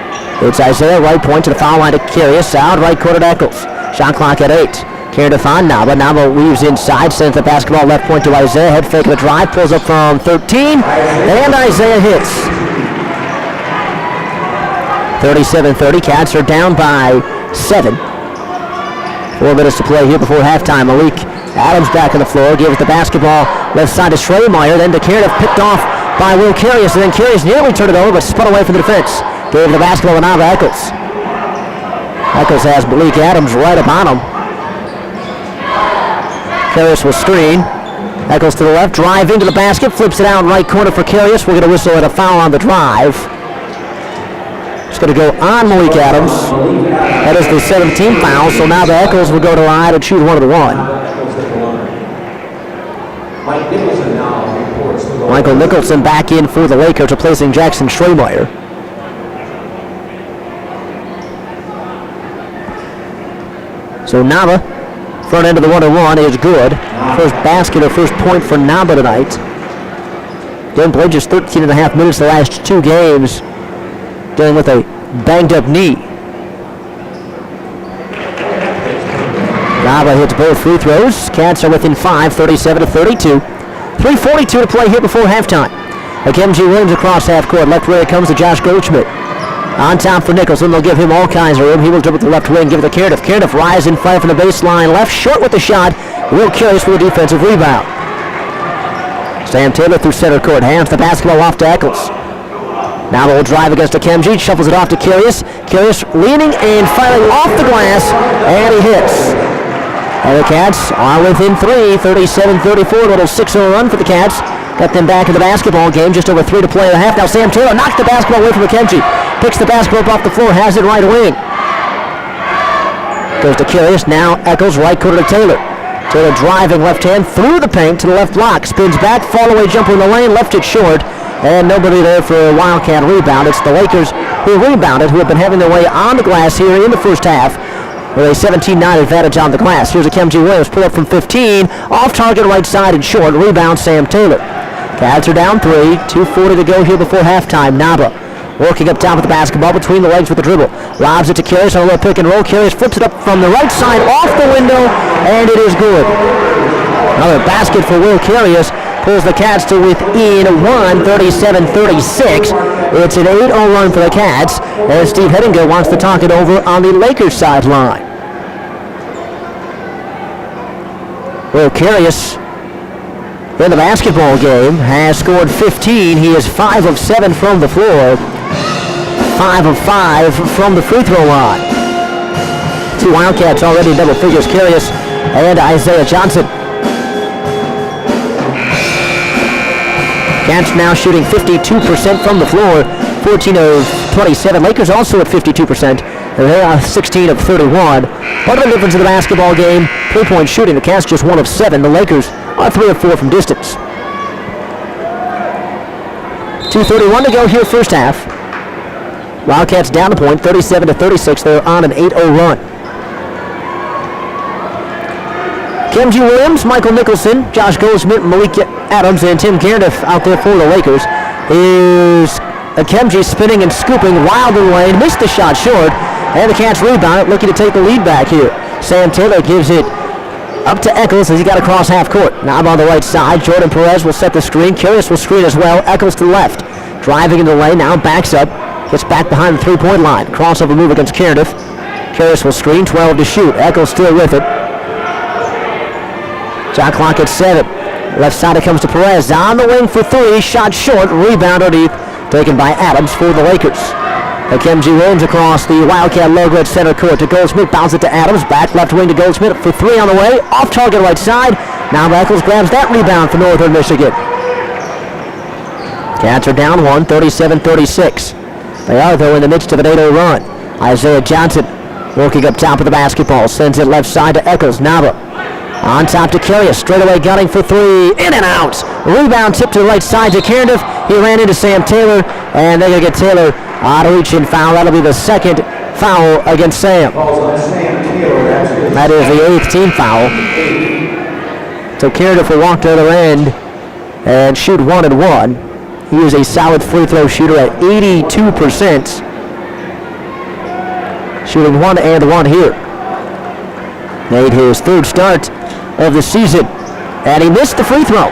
It's Isaiah, right point to the foul line to Curious, out right corner to Eccles. Shot clock at 8. Cardiff on Naba. Naba weaves inside, sends the basketball left point to Isaiah. Head fake of the drive, pulls up from 13, and Isaiah hits. 37-30. Cats are down by 7. 4 minutes to play here before halftime. Malik Adams back on the floor, gives the basketball left side to Schremeyer, then to Cardiff, picked off by Will Curious, and then Curious nearly turned it over, but spun away from the defense. Gave the basketball to Nava Eccles. Eccles has Malik Adams right up on him. Curious will screen. Eccles to the left, drive into the basket, flips it out right corner for Curious. We're going to whistle at a foul on the drive. It's going to go on Malik Adams. That is the 17th foul, so now the Eccles will go to the line and shoot 1 of the 1. Michael Nicholson back in for the Lakers, replacing Jackson Schremeyer. So Nava, front end of the 1-1 is good. First basket or first point for Nava tonight. Didn't play just 13.5 minutes the last 2 games, dealing with a banged up knee. Nava hits both free throws. Cats are within 5, 37-32. 3:42 to play here before halftime. Akaemji Williams across half court. Left wing comes to Josh Goldschmidt. On top for Nicholson. They'll give him all kinds of room. He will dribble to the left wing, give it to Cardiff. Cardiff rise in front from the baseline left. Short with the shot. Will Curious for the defensive rebound. Sam Taylor through center court. Hands the basketball off to Eccles. Now they'll drive against Akaemji. Shuffles it off to Curious. Curious leaning and firing off the glass. And he hits. And the Cats are within 3, 37-34, a little 6-0 run for the Cats. Got them back in the basketball game, just over 3 to play in the half. Now Sam Taylor knocks the basketball away from Akaemji. Picks the basketball up off the floor, has it right wing. Goes to Curious, now Eccles, right corner to Taylor. Taylor driving left hand through the paint to the left block. Spins back, fall away jumper in the lane, left it short. And nobody there for a Wildcat rebound. It's the Lakers who rebounded, who have been having their way on the glass here in the first half, with a 17-9 advantage on the glass. Here's Akaemji Williams, pull up from 15, off target right side and short, rebound Sam Taylor. Cats are down 3, 2:40 to go here before halftime. Naba working up top with the basketball between the legs with the dribble. Lobs it to Curious on a little pick and roll. Curious flips it up from the right side off the window, and it is good. Another basket for Will Curious. Pulls the Cats to within 1, 37-36. It's an 8-0 run for the Cats, and Steve Hedinger wants to talk it over on the Lakers sideline. Will Curious in the basketball game, has scored 15. He is 5 of 7 from the floor, 5 of 5 from the free throw line. 2 Wildcats already in double figures, Carius and Isaiah Johnson. Cats now shooting 52% from the floor, 14 of 27. Lakers also at 52%. They are 16 of 31. Part of the difference in the basketball game, 3-point shooting. The Cats just 1 of 7. The Lakers are 3 of 4 from distance. 2:31 to go here first half. Wildcats down a point, 37-36. They're on an 8-0 run. Akaemji Williams, Michael Nicholson, Josh Goldsmith, Malik Adams, and Tim Cardiff out there for the Lakers. Here's Akaemji spinning and scooping wild in the lane, missed the shot short, and the Cats rebound it, looking to take the lead back here. Sam Taylor gives it up to Eccles as he got across half court. Now on the right side, Jordan Perez will set the screen. Carius will screen as well. Eccles to the left. Driving in the lane, now backs up, gets back behind the three-point line. Crossover move against Cardiff. Carius will screen, 12 to shoot. Eccles still with it. Shot clock at 7. Left side it comes to Perez. On the wing for 3. Shot short. Rebound underneath. Taken by Adams for the Lakers. Akaemji Williams across the Wildcat logo at center court to Goldsmith. Bounce it to Adams. Back left wing to Goldsmith for 3 on the way. Off target right side. Now Eccles grabs that rebound for Northern Michigan. Cats are down 1, 37-36. They are, though, in the midst of an 8-0 run. Isaiah Johnson working up top of the basketball. Sends it left side to Eccles. Nava on top to Carius, straight away gunning for 3, in and out. Rebound tip to the right side to Cardiff. He ran into Sam Taylor, and they're going to get Taylor out of reach and foul. That'll be the second foul against Sam. That is the 8th team foul. So Cardiff will walk to the other end and shoot 1 and 1. He is a solid free throw shooter at 82%. Shooting 1 and 1 here. Made his 3rd start of the season, and he missed the free throw.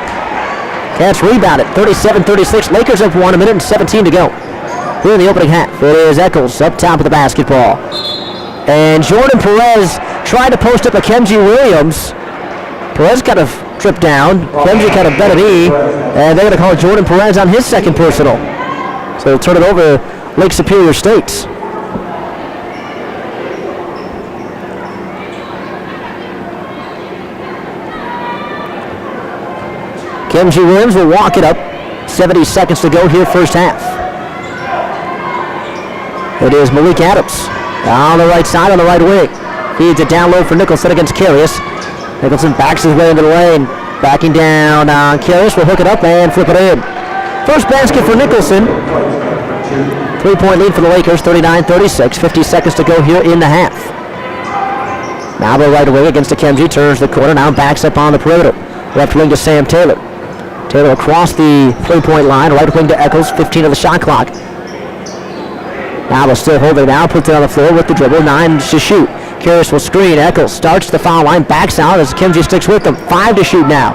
Cats rebounded, 37-36. Lakers up 1, 1:17 to go. Here in the opening half, it is Eccles up top of the basketball. And Jordan Perez tried to post up Akaemji Williams. Perez kind of tripped down. Akaemji kind of bent a knee, and they're going to call Jordan Perez on his second personal. So they'll turn it over to Lake Superior State. Akaemji Williams will walk it up. 70 seconds to go here first half. It is Malik Adams on the right side on the right wing. Feeds it down low for Nicholson against Carius. Nicholson backs his way into the lane. Backing down on Carius. Will hook it up and flip it in. First basket for Nicholson. 3-point lead for the Lakers, 39-36. 50 seconds to go here in the half. Now the right wing against Akaemji. Turns the corner. Now backs up on the perimeter. Left wing to Sam Taylor. Taylor across the 3-point line. Right wing to Eccles. 15 of the shot clock. Now will still hold it now. Puts it on the floor with the dribble. 9 to shoot. Carius will screen. Eccles starts the foul line. Backs out as Akaemji sticks with them. 5 to shoot now.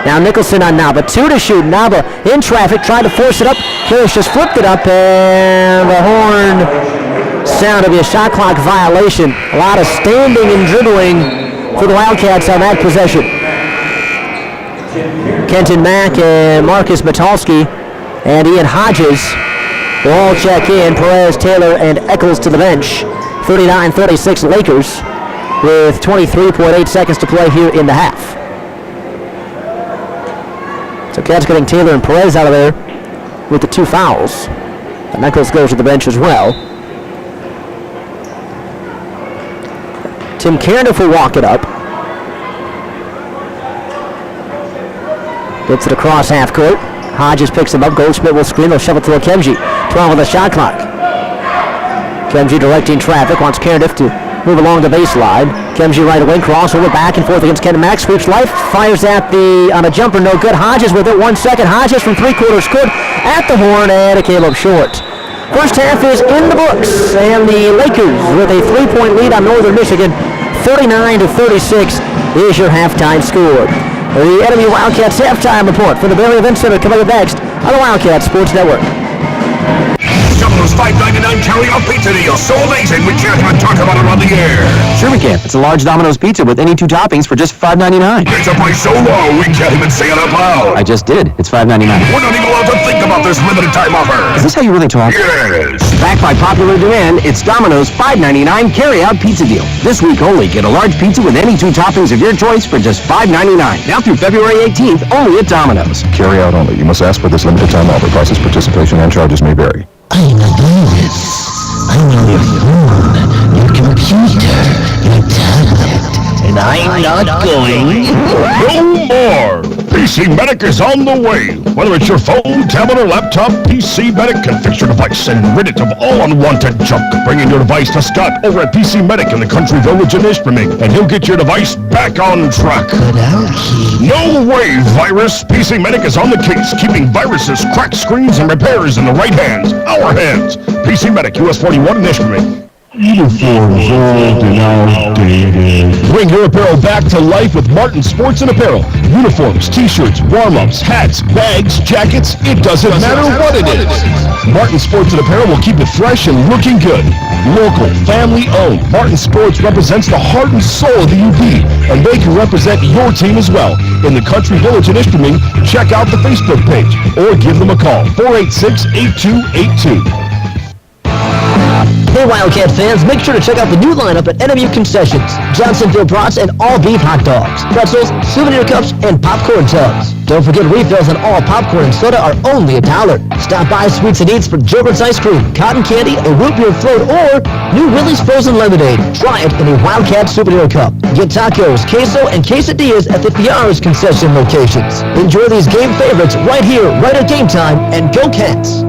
Now Nicholson on Naba. 2 to shoot. Naba in traffic. Tried to force it up. Carius just flipped it up. And the horn sound of a shot clock violation. A lot of standing and dribbling for the Wildcats on that possession. Kenton Mack and Marcus Metalski and Ian Hodges will all check in. Perez, Taylor, and Eccles to the bench. 39-36 Lakers with 23.8 seconds to play here in the half. So Cats getting Taylor and Perez out of there with the 2 fouls. And Eccles goes to the bench as well. Tim Cardiff will walk it up. Gets it across half court. Hodges picks him up. Goldsmith will screen. They'll shove it to Akaemji. 12 on the shot clock. Akaemji directing traffic. Wants Cardiff to move along the baseline. Akaemji right away. Crossover back and forth against Kenton Mack. Sweeps life. Fires at on a jumper. No good. Hodges with it. 1 second. Hodges from 3/4 court at the horn, and it came up short. First half is in the books, and the Lakers with a 3-point lead on Northern Michigan. 39-36 is your halftime score. The NMU Wildcats halftime report for the Bailey Event Center coming up next on the Wildcat Sports Network. Domino's $5.99 carry-out pizza deal. So amazing, we can't even talk about it on the air. Sure we can. It's a large Domino's pizza with any 2 toppings for just $5.99. It's a price so low, we can't even say it out loud. I just did. It's $5.99. We're not even allowed to think about this limited time offer. Is this how you really talk? Yes. Backed by popular demand, it's Domino's $5.99 carry-out pizza deal. This week only, get a large pizza with any 2 toppings of your choice for just $5.99. Now through February 18th, only at Domino's. Carry out only. You must ask for this limited time offer. Prices, participation, and charges may vary. I'm a virus. I'm on your phone, your computer, your tablet, and I'm not going. No more! PC Medic is on the way. Whether it's your phone, tablet, or laptop, PC Medic can fix your device and rid it of all unwanted junk. Bringing your device to Scott over at PC Medic in the Country Village in Ishpeming, and he'll get your device back on track. But I'll keep... No way, virus! PC Medic is on the case, keeping viruses, cracked screens, and repairs in the right hands. Our hands. PC Medic, US 41 in Ishpeming. Uniforms old and outdated. Bring your apparel back to life with Martin Sports and Apparel. Uniforms, t-shirts, warm-ups, hats, bags, jackets, it doesn't matter what it is. Martin Sports and Apparel will keep it fresh and looking good. Local, family-owned, Martin Sports represents the heart and soul of the UP, and they can represent your team as well. In the Country Village in Ishpeming, check out the Facebook page or give them a call, 486-8282. Hey Wildcat fans, make sure to check out the new lineup at NMU Concessions. Johnsonville brats and all beef hot dogs, pretzels, souvenir cups, and popcorn tubs. Don't forget refills on all popcorn and soda are only $1. Stop by Sweets and Eats for Gilbert's ice cream, cotton candy, a root beer float, or new Willie's frozen lemonade. Try it in a Wildcat souvenir cup. Get tacos, queso, and quesadillas at the Fiara's concession locations. Enjoy these game favorites right here, right at game time, and go Cats!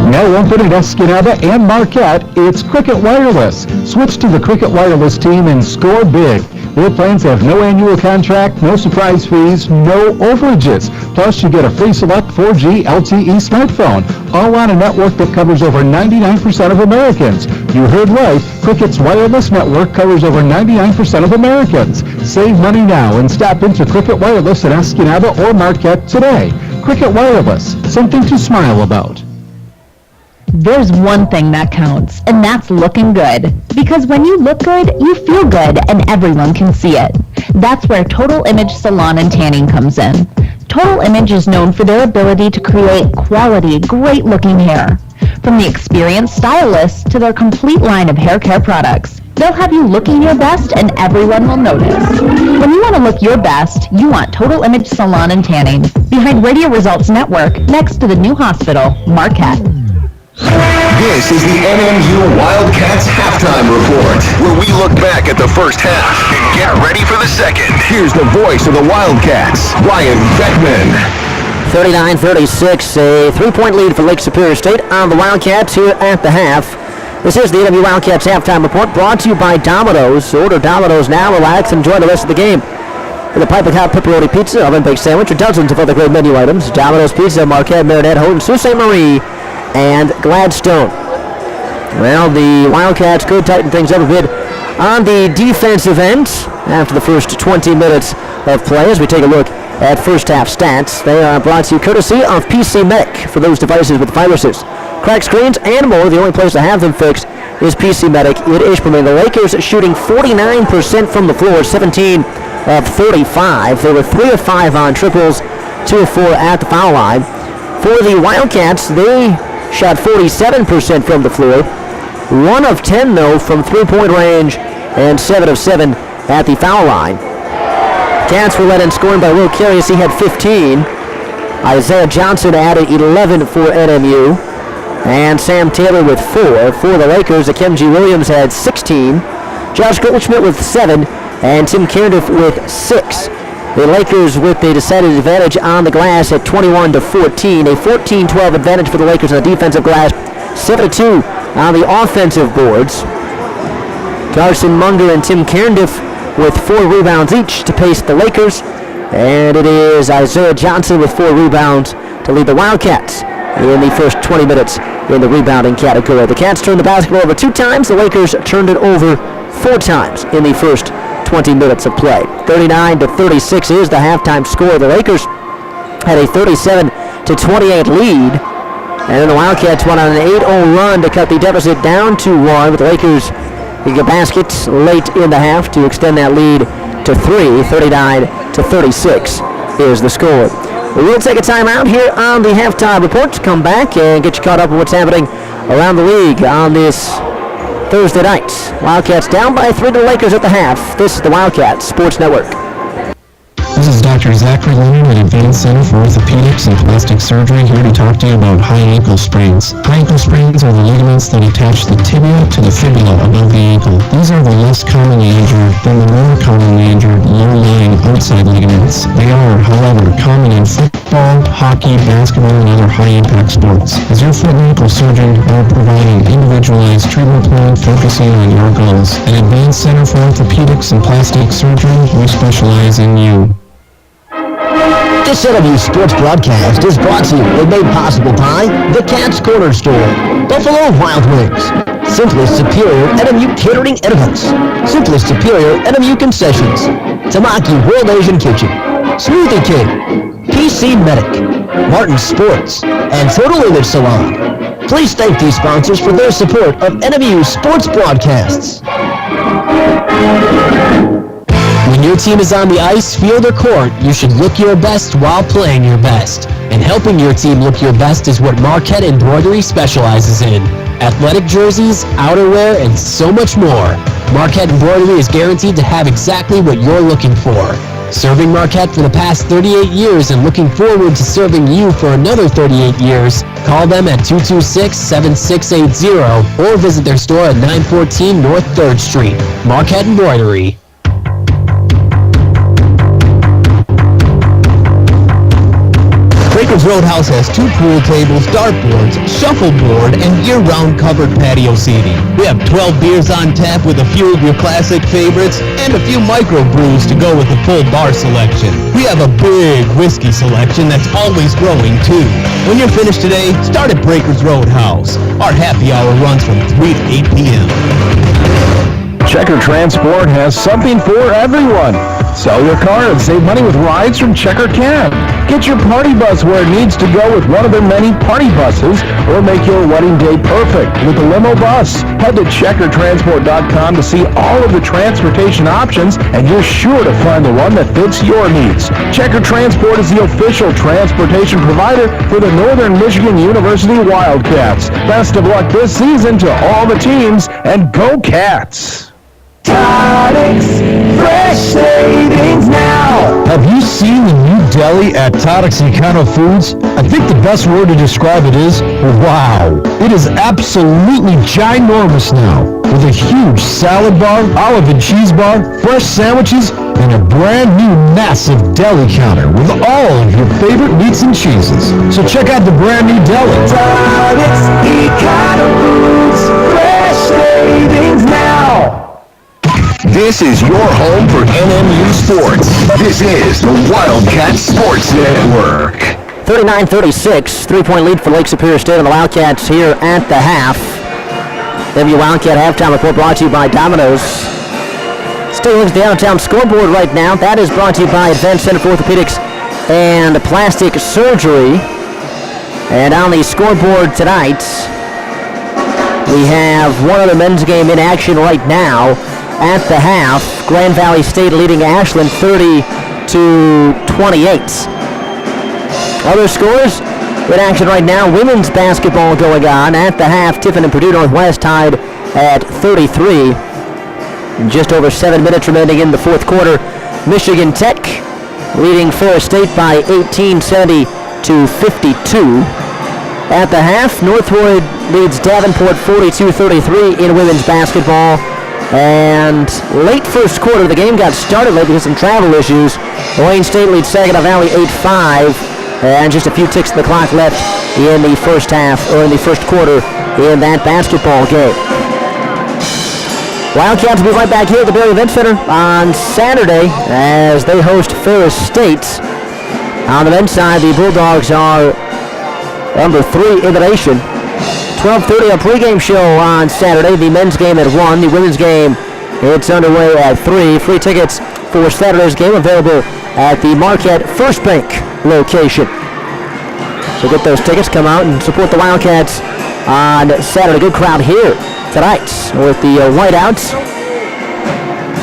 Now open at Escanaba and Marquette, it's Cricket Wireless. Switch to the Cricket Wireless team and score big. Their plans have no annual contract, no surprise fees, no overages. Plus, you get a free select 4G LTE smartphone, all on a network that covers over 99% of Americans. You heard right, Cricket's wireless network covers over 99% of Americans. Save money now and stop into Cricket Wireless at Escanaba or Marquette today. Cricket Wireless, something to smile about. There's one thing that counts, and that's looking good. Because when you look good, you feel good, and everyone can see it. That's where Total Image Salon and Tanning comes in. Total Image is known for their ability to create quality, great-looking hair. From the experienced stylists to their complete line of hair care products, they'll have you looking your best, and everyone will notice. When you want to look your best, you want Total Image Salon and Tanning, behind Radio Results Network, next to the new hospital, Marquette. This is the NMU Wildcats halftime report, where we look back at the first half and get ready for the second. Here's the voice of the Wildcats, Ryan Beckman. 39-36, a 3-point lead for Lake Superior State on the Wildcats here at the half. This is the NMU Wildcats halftime report, brought to you by Domino's. Order Domino's now, relax, and enjoy the rest of the game. With a piping hot pepperoni pizza, oven-baked sandwich, or dozens of other great menu items, Domino's Pizza, Marquette, Marinette, Houghton, Sault Ste. Marie, and Gladstone. Well, the Wildcats could tighten things up a bit on the defensive end after the first 20 minutes of play. As we take a look at first half stats, they are brought to you courtesy of PC Medic for those devices with viruses, cracked screens, and more. The only place to have them fixed is PC Medic in Ishpeming. The Lakers shooting 49% from the floor, 17 of 35. They were 3 of 5 on triples, 2 of 4 at the foul line. For the Wildcats, they shot 47% from the floor, 1 of 10 though from three-point range, and 7 of 7 at the foul line. Cats were led in scoring by Will Curious. He had 15. Isaiah Johnson added 11 for NMU, and Sam Taylor with 4. For the Lakers, Akaemji Williams had 16, Josh Goldschmidt with 7, and Tim Cairdiff with 6. The Lakers with the decided advantage on the glass at 21-14. A 14-12 advantage for the Lakers on the defensive glass. 7-2 on the offensive boards. Carson Munger and Tim Cairdiff with 4 rebounds each to pace the Lakers. And it is Isaiah Johnson with 4 rebounds to lead the Wildcats in the first 20 minutes in the rebounding category. The Cats turned the basketball over 2 times. The Lakers turned it over 4 times in the first 20 minutes of play. 39-36 is the halftime score. The Lakers had a 37-28 lead And then the Wildcats went on an 8-0 run to cut the deficit down to 1, but the Lakers get a basket late in the half to extend that lead to 3. 39-36 is the score. We will take a timeout here on the halftime report to come back and get you caught up with what's happening around the league on this Thursday night. Wildcats down by 3 to the Lakers at the half. This is the Wildcats Sports Network. This is Dr. Zachary Leonard at Advanced Center for Orthopedics and Plastic Surgery, here to talk to you about high ankle sprains. High ankle sprains are the ligaments that attach the tibia to the fibula above the ankle. These are the less commonly injured than the more commonly injured low-lying outside ligaments. They are, however, common in football, hockey, basketball, and other high-impact sports. As your foot and ankle surgeon, we're providing individualized treatment plan focusing on your goals. At Advanced Center for Orthopedics and Plastic Surgery, we specialize in you. This NMU Sports broadcast is brought to you and made possible by the Cat's Corner Store, Buffalo Wild Wings, Simply Superior NMU Catering and Events, Simply Superior NMU Concessions, Tamaki World Asian Kitchen, Smoothie King, PC Medic, Martin Sports, and Total Image Salon. Please thank these sponsors for their support of NMU Sports broadcasts. When your team is on the ice, field, or court, you should look your best while playing your best. And helping your team look your best is what Marquette Embroidery specializes in. Athletic jerseys, outerwear, and so much more. Marquette Embroidery is guaranteed to have exactly what you're looking for. Serving Marquette for the past 38 years and looking forward to serving you for another 38 years, call them at 226-7680 or visit their store at 914 North 3rd Street. Marquette Embroidery. Breakers Roadhouse has 2 pool tables, dartboards, shuffleboard, and year-round covered patio seating. We have 12 beers on tap with a few of your classic favorites and a few microbrews to go with the full bar selection. We have a big whiskey selection that's always growing, too. When you're finished today, start at Breakers Roadhouse. Our happy hour runs from 3 to 8 p.m. Checker Transport has something for everyone. Sell your car and save money with rides from Checker Cab. Get your party bus where it needs to go with one of their many party buses, or make your wedding day perfect with a limo bus. Head to checkertransport.com to see all of the transportation options, and you're sure to find the one that fits your needs. Checker Transport is the official transportation provider for the Northern Michigan University Wildcats. Best of luck this season to all the teams, and go Cats! Tonics, fresh savings now. Have you seen the new deli at Tonics Econo Foods? I think the best word to describe it is wow. It is absolutely ginormous now, with a huge salad bar, olive and cheese bar, fresh sandwiches, and a brand new massive deli counter with all of your favorite meats and cheeses. So check out the brand new deli. Tonics Econo Foods, fresh savings now. This is your home for NMU Sports. This is the Wildcat Sports Network. 39-36, 3-point lead for Lake Superior State on the Wildcats here at the half. NMU Wildcat halftime report brought to you by Domino's. Still looks the out-of-town scoreboard right now. That is brought to you by Advanced Center for Orthopedics and Plastic Surgery. And on the scoreboard tonight, we have one other men's game in action right now. At the half, Grand Valley State leading Ashland 30-28. Other scores in action right now. Women's basketball going on. At the half, Tiffin and Purdue Northwest tied at 33. Just over 7 minutes remaining in the fourth quarter. Michigan Tech leading Ferris State by 18, 70-52. At the half, Northwood leads Davenport 42-33 in women's basketball. And late first quarter, the game got started late because of some travel issues. Wayne State leads Saginaw Valley 8-5, and just a few ticks of the clock left in the first half, or in the first quarter in that basketball game. Wildcats will be right back here at the Berry Event Center on Saturday as they host Ferris State. On the men's side, the Bulldogs are number 3 in the nation. 12:30 a pregame show on Saturday. The men's game at 1. The women's game, it's underway at 3. Free tickets for Saturday's game available at the Marquette First Bank location. So get those tickets, come out and support the Wildcats on Saturday. Good crowd here tonight with the Whiteouts.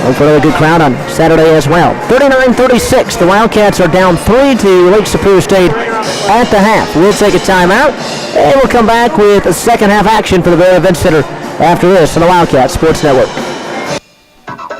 Hope for another good crowd on Saturday as well. 39-36, the Wildcats are down 3 to Lake Superior State at the half. We'll take a timeout, and we'll come back with a second half action for the Bear Event Center after this on the Wildcat Sports Network.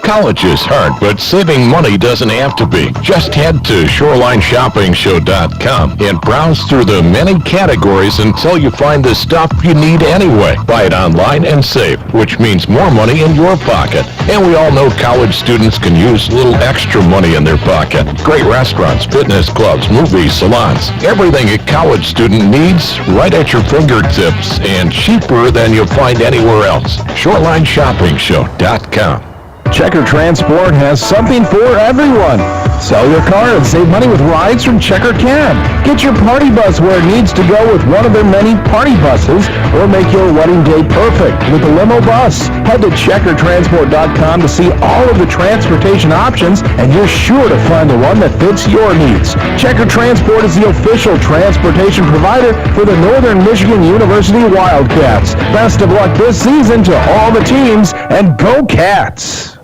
College is hard, but saving money doesn't have to be. Just head to ShorelineShoppingShow.com and browse through the many categories until you find the stuff you need anyway. Buy it online and save, which means more money in your pocket. And we all know college students can use a little extra money in their pocket. Great restaurants, fitness clubs, movies, salons. Everything a college student needs right at your fingertips and cheaper than you'll find anywhere else. ShorelineShoppingShow.com. Checker Transport has something for everyone. Sell your car and save money with rides from Checker Cab. Get your party bus where it needs to go with one of their many party buses, or make your wedding day perfect with a limo bus. Head to checkertransport.com to see all of the transportation options, and you're sure to find the one that fits your needs. Checker Transport is the official transportation provider for the Northern Michigan University Wildcats. Best of luck this season to all the teams, and go Cats!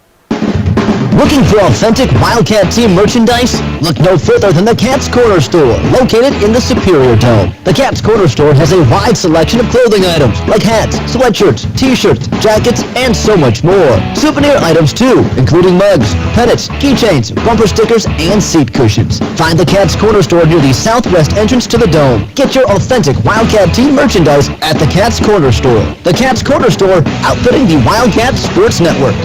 Looking for authentic Wildcat team merchandise? Look no further than the Cat's Corner Store, located in the Superior Dome. The Cat's Corner Store has a wide selection of clothing items, like hats, sweatshirts, t-shirts, jackets, and so much more. Souvenir items too, including mugs, pennants, keychains, bumper stickers, and seat cushions. Find the Cat's Corner Store near the southwest entrance to the Dome. Get your authentic Wildcat team merchandise at the Cat's Corner Store. The Cat's Corner Store, outfitting the Wildcat Sports Network.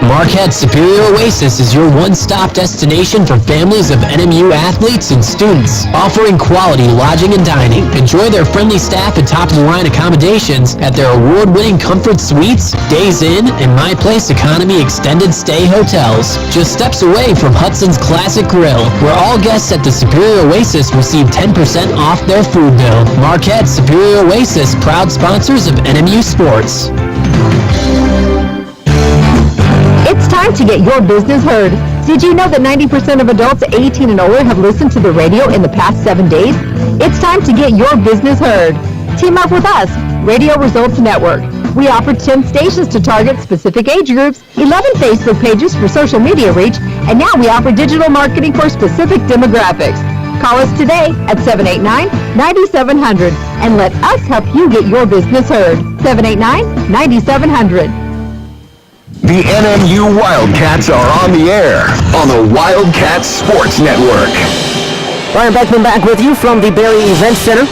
Marquette Superior Oasis is your one-stop destination for families of NMU athletes and students, offering quality lodging and dining. Enjoy their friendly staff and top-of-the-line accommodations at their award-winning Comfort Suites, Days Inn, and My Place Economy Extended Stay hotels. Just steps away from Hudson's Classic Grill, where all guests at the Superior Oasis receive 10% off their food bill. Marquette Superior Oasis, proud sponsors of NMU Sports. It's time to get your business heard. Did you know that 90% of adults 18 and older have listened to the radio in the past 7 days? It's time to get your business heard. Team up with us, Radio Results Network. We offer 10 stations to target specific age groups, 11 Facebook pages for social media reach, and now we offer digital marketing for specific demographics. Call us today at 789-9700 and let us help you get your business heard. 789-9700. The NMU Wildcats are on the air on the Wildcat Sports Network. Brian Beckman back with you from the Berry Event Center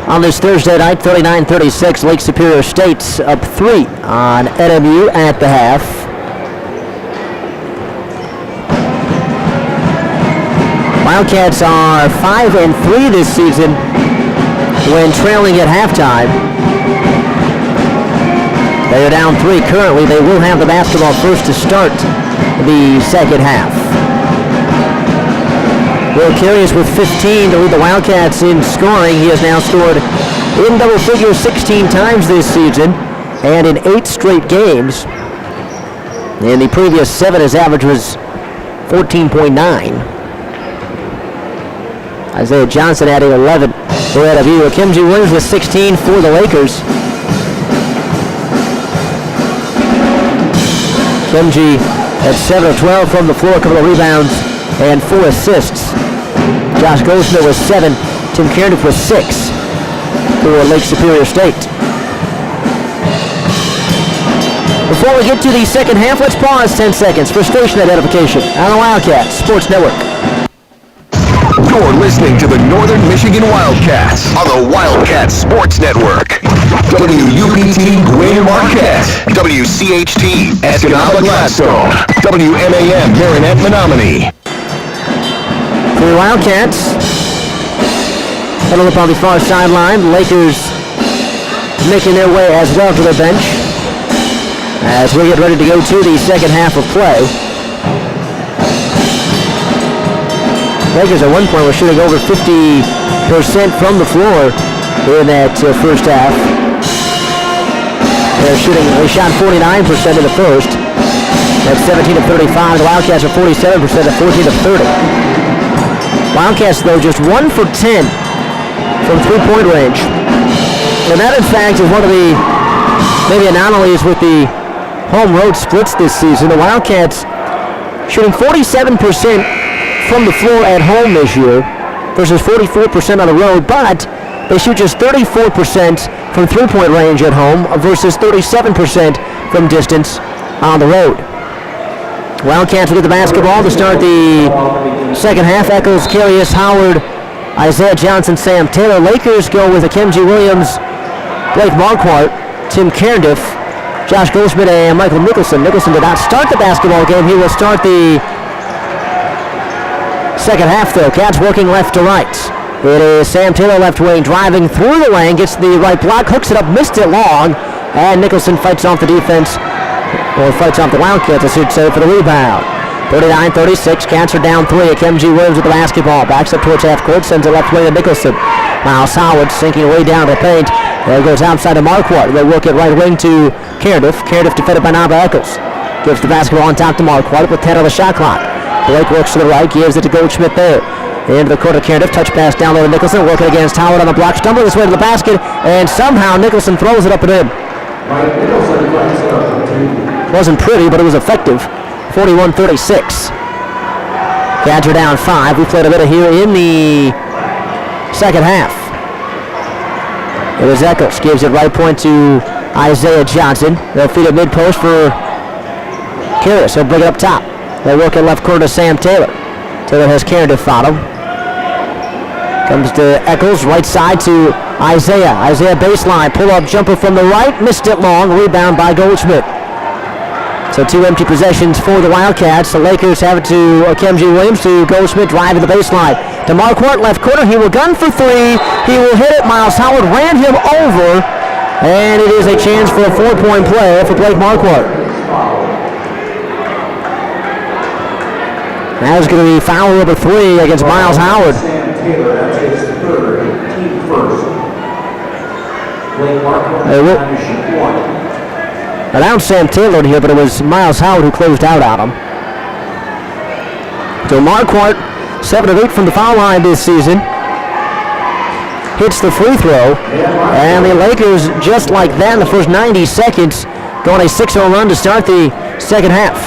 on this Thursday night, 39-36. Lake Superior State's up 3 on NMU at the half. Wildcats are 5-3 this season when trailing at halftime. They are down 3 currently. They will have the basketball first to start the second half. Will Curious with 15 to lead the Wildcats in scoring. He has now scored in double figures 16 times this season and in 8 straight games. In the previous 7, his average was 14.9. Isaiah Johnson adding 11 for NMU. Akaemji Williams with 16 for the Lakers. Akaemji at 7 of 12 from the floor, a couple of rebounds and 4 assists. Josh Goldsmith with 7, Tim Cardiff with 6 for Lake Superior State. Before we get to the second half, let's pause 10 seconds for station identification on the Wildcat Sports Network. You're listening to the Northern Michigan Wildcats on the Wildcat Sports Network. WUPT Greater Marquette, WCHT Escanaba Gladstone, WMAM Marinette Menominee. For the Wildcats, huddled up on the far sideline, the Lakers making their way as well to their bench as we get ready to go to the second half of play. Lakers at one point were shooting over 50% from the floor in that first half. They shot 49% in the first. That's 17 of 35. The Wildcats are 47% at 14 of 30. Wildcats, though, just 1 for 10 from three-point range. And that, in fact, is one of the maybe anomalies with the home-road splits this season. The Wildcats shooting 47% from the floor at home this year versus 44% on the road, but they shoot just 34% from three-point range at home versus 37% from distance on the road. Wildcats will get the basketball to start the second half. Eccles, Carius, Howard, Isaiah Johnson, Sam Taylor. Lakers go with Akaemji Williams, Blake Marquardt, Tim Cairdiff, Josh Goldschmidt, and Michael Nicholson. Nicholson did not start the basketball game. He will start the second half, though. Cats working left to right. It is Sam Taylor, left wing, driving through the lane, gets the right block, hooks it up, missed it long, and Nicholson fights off the defense, or fights off the Wildcats, I should say, for the rebound. 39-36, Cats are down 3. Akaemji Williams with the basketball, backs up towards half court, sends it left wing to Nicholson. Miles Howard sinking way down to the paint. There goes outside to Marquardt. They work it right wing to Cairdiff. Cairdiff defended by Naba Eccles. Gives the basketball on top to Marquardt with 10 on the shot clock. Blake works to the right, gives it to Goldschmidt there. Into the court of Cairdiff, touch pass down low to Nicholson, working against Howard on the block, stumbling his way to the basket, and somehow Nicholson throws it up and in. Wasn't pretty, but it was effective. 41-36. Cats are down 5. We played a bit of here in the second half. It was Eccles, gives it right point to Isaiah Johnson. They'll feed it mid-post for Carius. He'll bring it up top. They work it left corner to Sam Taylor. Taylor has Cairdiff on him. Comes to Eccles, right side to Isaiah. Isaiah baseline, pull-up jumper from the right, missed it long, rebound by Goldschmidt. So 2 empty possessions for the Wildcats. The Lakers have it to Akaemji Williams, to Goldschmidt, driving the baseline. To Marquardt, left corner, he will gun for 3. He will hit it. Miles Howard ran him over, and it is a chance for a 4-point play for Blake Marquardt. That is going to be foul number 3 against Miles Howard. Taylor, that's his third, team first. Blake Marquardt, time to shoot 1. Announced Sam Taylor here, but it was Miles Howard who closed out on him. So Marquardt, 7 of 8 from the foul line this season. Hits the free throw, and the Lakers, just like that in the first 90 seconds, go on a 6-0 run to start the second half.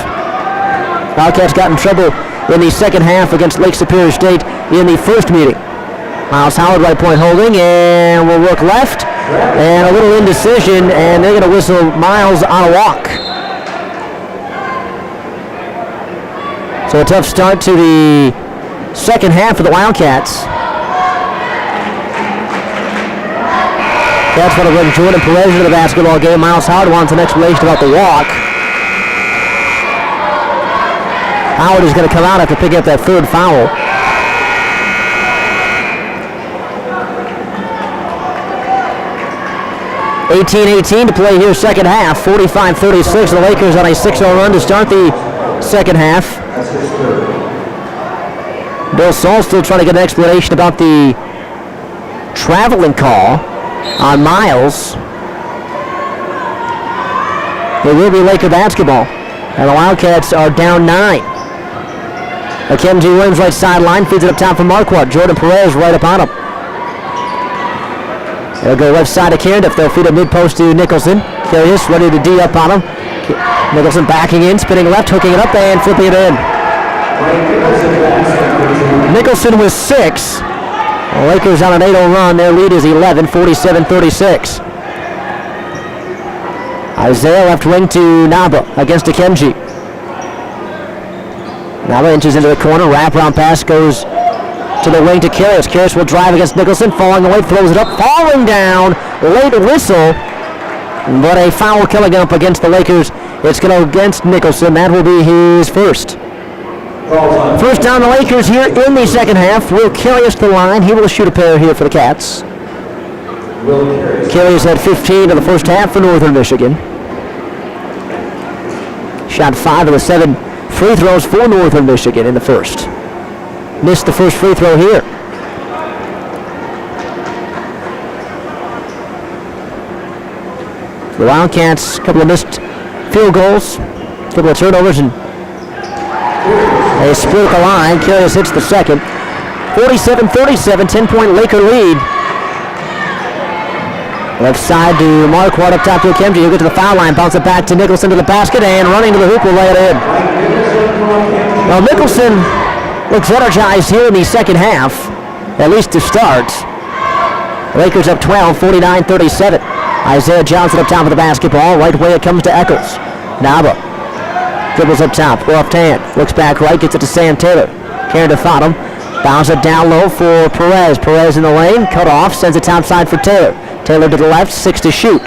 Wildcats got in trouble in the second half against Lake Superior State in the first meeting. Miles Howard, right point holding, and will work left, and a little indecision, and they're going to whistle Miles on a walk. So a tough start to the second half for the Wildcats. Cats want to bring Jordan Perez into the basketball game. Miles Howard wants an explanation about the walk. Howard is going to come out after picking up that third foul. .18 to play here, second half. 45-36. The Lakers on a 6-0 run to start the second half. Bill Saul still trying to get an explanation about the traveling call on Miles. It will be Laker basketball, and the Wildcats are down 9. Akaemji Williams, right sideline, feeds it up top for Marquardt. Jordan Perez right up on him. They'll go left side to Cairdiff. They'll feed a mid-post to Nicholson. Carius ready to D up on him. Nicholson backing in, spinning left, hooking it up, and flipping it in. Nicholson with 6. The Lakers on an 8-0 run. Their lead is 11, 47-36. Isaiah left wing to Naba against Akaemji. Naba inches into the corner. Wraparound pass goes to the wing to Carius. Carius will drive against Nicholson. Falling away, throws it up. Falling down. Late whistle. But a foul coming up against the Lakers. It's going to go against Nicholson. That will be his first. First down the Lakers here in the second half. Will Carius to the line. He will shoot a pair here for the Cats. Carius had 15 in the first half for Northern Michigan. Shot 5 of the 7 free throws for Northern Michigan in the first. Missed the first free throw here. The Wildcats, a couple of missed field goals, a couple of turnovers, and they split the line. Carius hits the second. 47-37, 10-point Laker lead. Left side to Marquardt, up top to Akaemji. He'll get to the foul line, bounce it back to Nicholson to the basket, and running to the hoop will lay it in. Well, Nicholson looks energized here in the second half, at least to start. Lakers up 12, 49-37. Isaiah Johnson up top of the basketball. Right way it comes to Eccles. Naba dribbles up top, left hand, looks back right, gets it to Sam Taylor. Karen to Fottom, bounce it down low for Perez. Perez in the lane, cut off, sends it topside for Taylor. Taylor to the left, 6 to shoot.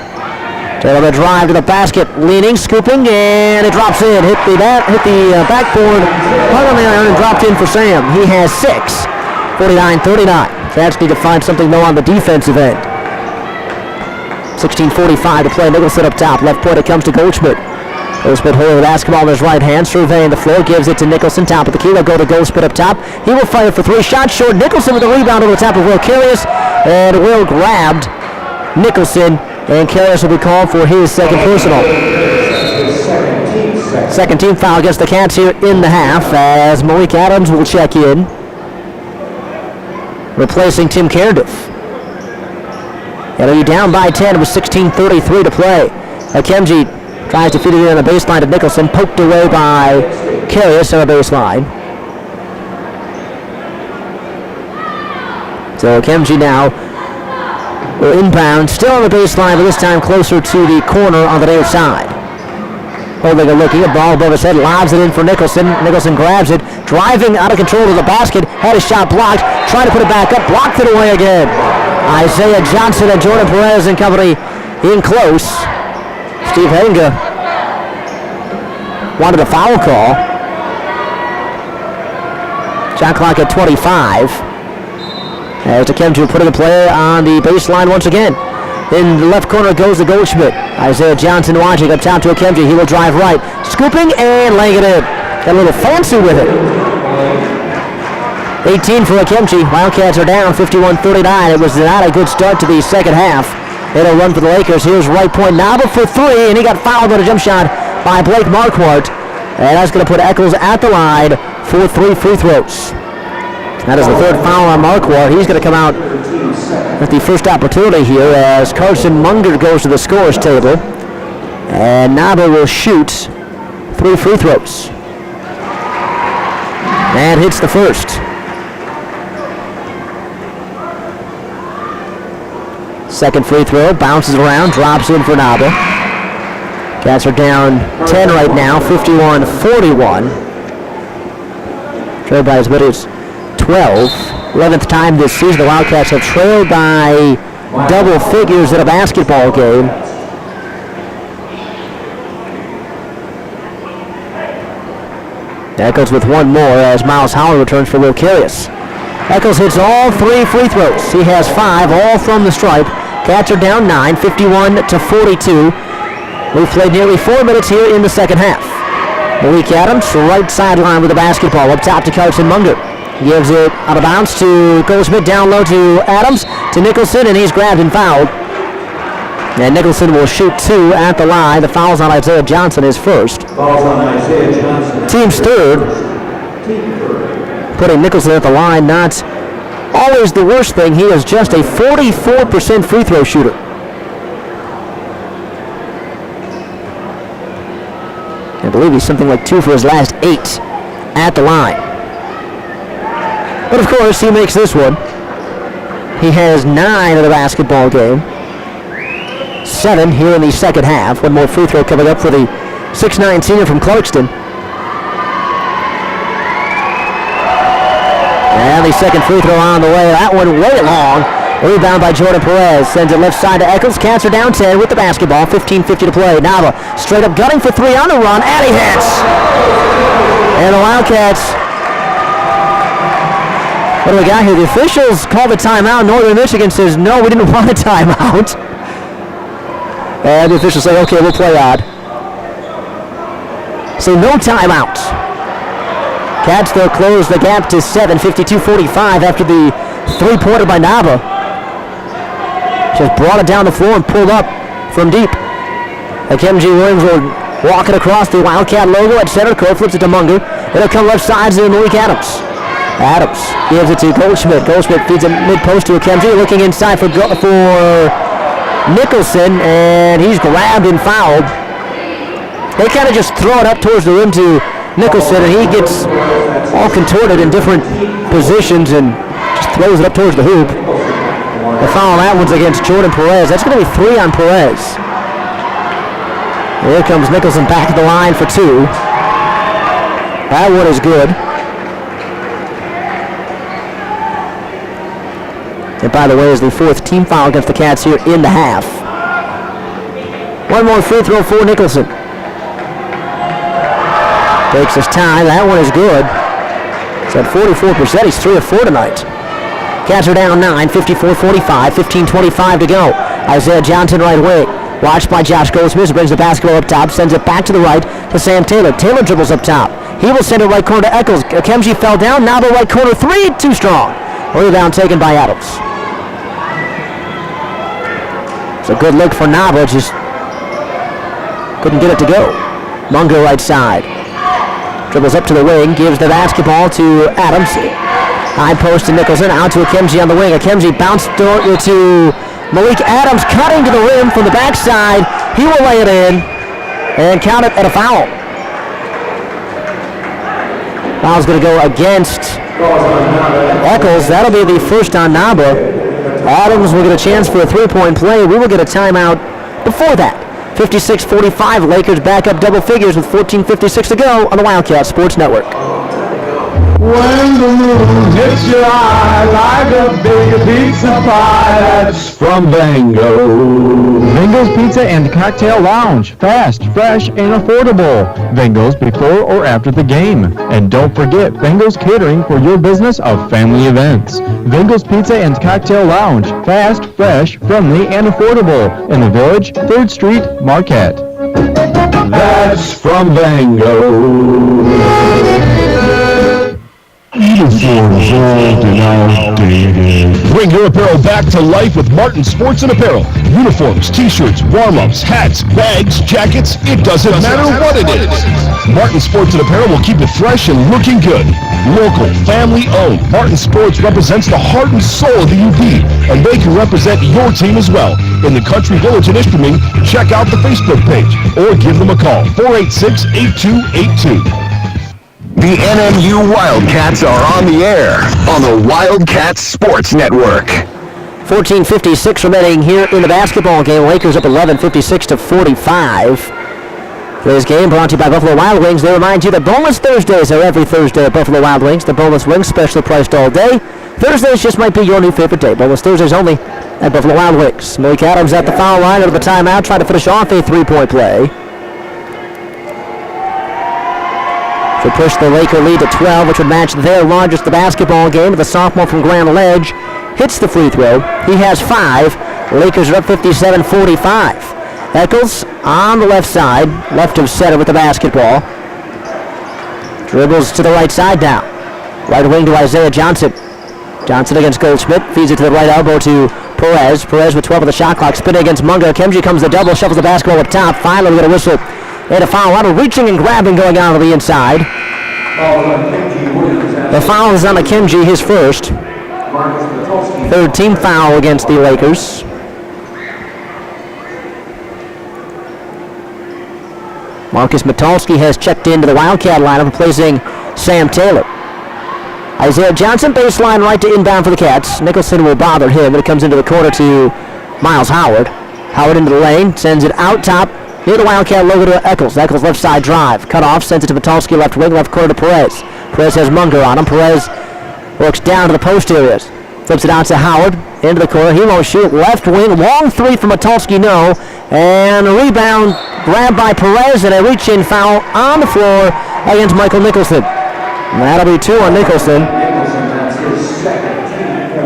Taylor the drive to the basket, leaning, scooping, and it drops in. Hit the backboard, hung on the iron, and dropped in for Sam. He has 6, 49-39. Cats need to find something though on the defensive end. 16:45 to play. Nicholson up top. Left point, it comes to Goldschmidt. Goldschmidt holding the basketball in his right hand, surveying the floor, gives it to Nicholson. Top of the key, they'll go to Goldschmidt up top. He will fire for 3. Shot short. Nicholson with the rebound over the top of Will Carius. And Will grabbed Nicholson, and Carius will be called for his second personal. Second team foul against the Cats here in the half, as Malik Adams will check in, replacing Tim Cardiff. It'll be down by 10 with 16:33 to play. Akaemji tries to feed it in on the baseline to Nicholson, poked away by Carius on the baseline. So Akaemji now will inbound, still on the baseline, but this time closer to the corner on the near side. Holding a looking, a ball above his head, lobs it in for Nicholson. Nicholson grabs it, driving out of control to the basket, had his shot blocked, trying to put it back up, blocked it away again. Isaiah Johnson and Jordan Perez and company in close. Steve Henga wanted a foul call. Shot clock at 25. As Akaemji will put in the play on the baseline once again. In the left corner goes the Goldschmidt. Isaiah Johnson watching up top to Akaemji. He will drive right, scooping and laying it in. Got a little fancy with it. 18 for Akaemji. Wildcats are down 51-39. It was not a good start to the second half. It'll run for the Lakers. Here's right point. Naba for 3, and he got fouled on a jump shot by Blake Marquardt. And that's going to put Eccles at the line for 3 free throws. That is the third foul on Marquardt. He's going to come out at the first opportunity here as Carson Munger goes to the scorer's table. And Naba will shoot 3 free throws. And hits the first. Second free throw, bounces around, drops in for Naba. Cats are down 10 right now, 51-41. Trailed by as many as 12. 11th time this season the Wildcats have trailed by double figures in a basketball game. Eccles with one more as Miles Howard returns for Will Carius. Eccles hits all 3 free throws. He has 5, all from the stripe. Cats are down 9, 51-42. We've played nearly 4 minutes here in the second half. Malik Adams, right sideline with the basketball, up top to Carson Munger. Gives it out of bounds to Goldschmidt, down low to Adams, to Nicholson, and he's grabbed and fouled. And Nicholson will shoot 2 at the line. The foul's on Isaiah Johnson, his first. Fouls on Isaiah Johnson. Team's third. Putting Nicholson at the line, not always the worst thing. He is just a 44% free throw shooter. I believe he's something like 2 for his last 8 at the line. But of course, he makes this one. He has 9 in the basketball game. 7 here in the second half. One more free throw coming up for the 6'9" senior from Clarkston. And the second free throw on the way. That one way long. Rebound by Jordan Perez. Sends it left side to Eccles. Cats are down 10 with the basketball. 15:50 to play. Nava straight up gunning for 3 on the run. And he hits. And the Wildcats. What do we got here? The officials called a timeout. Northern Michigan says, no, we didn't want a timeout. And the officials say, okay, we'll play on. So no timeout. Cats, they'll close the gap to 7, 52-45 after the 3-pointer by Nava. Just brought it down the floor and pulled up from deep. Akaemji Williams will walk it across the Wildcat logo at center court, flips it to Munger. It'll come left side to Malik Adams. Adams gives it to Goldschmidt. Goldschmidt feeds it mid-post to Akaemji, looking inside for Nicholson, and he's grabbed and fouled. They kind of just throw it up towards the rim to Nicholson, and he gets all contorted in different positions and just throws it up towards the hoop. The foul on that one's against Jordan Perez. That's going to be 3 on Perez. Here comes Nicholson back to the line for 2. That one is good. And by the way, is the 4th team foul against the Cats here in the half. One more free throw for Nicholson. Takes his time. That one is good. It's at 44%. He's 3 of 4 tonight. Cats are down 9, 54-45, 15:25 to go. Isaiah Johnson right wing. Watched by Josh Goldsmith. Brings the basketball up top. Sends it back to the right to Sam Taylor. Taylor dribbles up top. He will send it right corner to Eccles. Akaemji fell down. Now the right corner 3. Too strong. Rebound taken by Adams. It's a good look for Naba. Just couldn't get it to go. Munger right side. Dribbles up to the wing. Gives the basketball to Adams. High post to Nicholson, out to Akaemji on the wing. Akaemji bounced to Malik Adams, cutting to the rim from the backside. He will lay it in and count it at a foul. Foul's going to go against Eccles. That'll be the first on Naba. Adams will get a chance for a 3-point play. We will get a timeout before that. 56-45, Lakers back up double figures with 14:56 to go on the Wildcat Sports Network. When the moon hits your eye like a big pizza pie, that's from Vango. Vango's Pizza and Cocktail Lounge. Fast, fresh, and affordable. Vango's before or after the game. And don't forget Vango's catering for your business of family events. Vango's Pizza and Cocktail Lounge. Fast, fresh, friendly, and affordable. In the Village, 3rd Street, Marquette. That's from Vango. Uniforms old and outdated. Bring your apparel back to life with Martin Sports and Apparel. Uniforms, t-shirts, warm-ups, hats, bags, jackets, it doesn't matter what it is. Martin Sports and Apparel will keep it fresh and looking good. Local, family-owned, Martin Sports represents the heart and soul of the UP, and they can represent your team as well. In the Country Village in Ishpeming, check out the Facebook page or give them a call, 486-8282. The NMU Wildcats are on the air on the Wildcat Sports Network. 14:56 remaining here in the basketball game. Lakers up 11, 56-45. Today's game brought to you by Buffalo Wild Wings. They remind you that Boneless Thursdays are every Thursday at Buffalo Wild Wings. The boneless wings specially priced all day. Thursdays just might be your new favorite day. Boneless Thursdays only at Buffalo Wild Wings. Malik Adams at the foul line out of the timeout, trying to finish off a 3-point play. To push the Laker lead to 12, which would match their largest the basketball game. The sophomore from Grand Ledge hits the free throw. He has 5. Lakers are up 57-45. Eccles on the left side, left of center with the basketball. Dribbles to the right side now. Right wing to Isaiah Johnson. Johnson against Goldschmidt, feeds it to the right elbow to Perez. Perez with 12 of the shot clock, spinning against Munger. Akaemji comes the double, shuffles the basketball up top. Finally we get a whistle. And a foul. A lot of reaching and grabbing going on the inside. The foul is on Akaemji, his first. 3rd team foul against the Lakers. Marcus Mitalski has checked into the Wildcat lineup, replacing Sam Taylor. Isaiah Johnson, baseline right to inbound for the Cats. Nicholson will bother him when it comes into the corner to Miles Howard. Howard into the lane, sends it out top. Near the Wildcat logo to Eccles. Eccles left side drive. Cut off, sends it to Mitalski left wing, left corner to Perez. Perez has Munger on him. Perez works down to the post areas. Flips it out to Howard. Into the corner. He won't shoot. Left wing. Long 3 from Mitalski, no. And a rebound grabbed by Perez and a reach-in foul on the floor against Michael Nicholson. And that'll be 2 on Nicholson.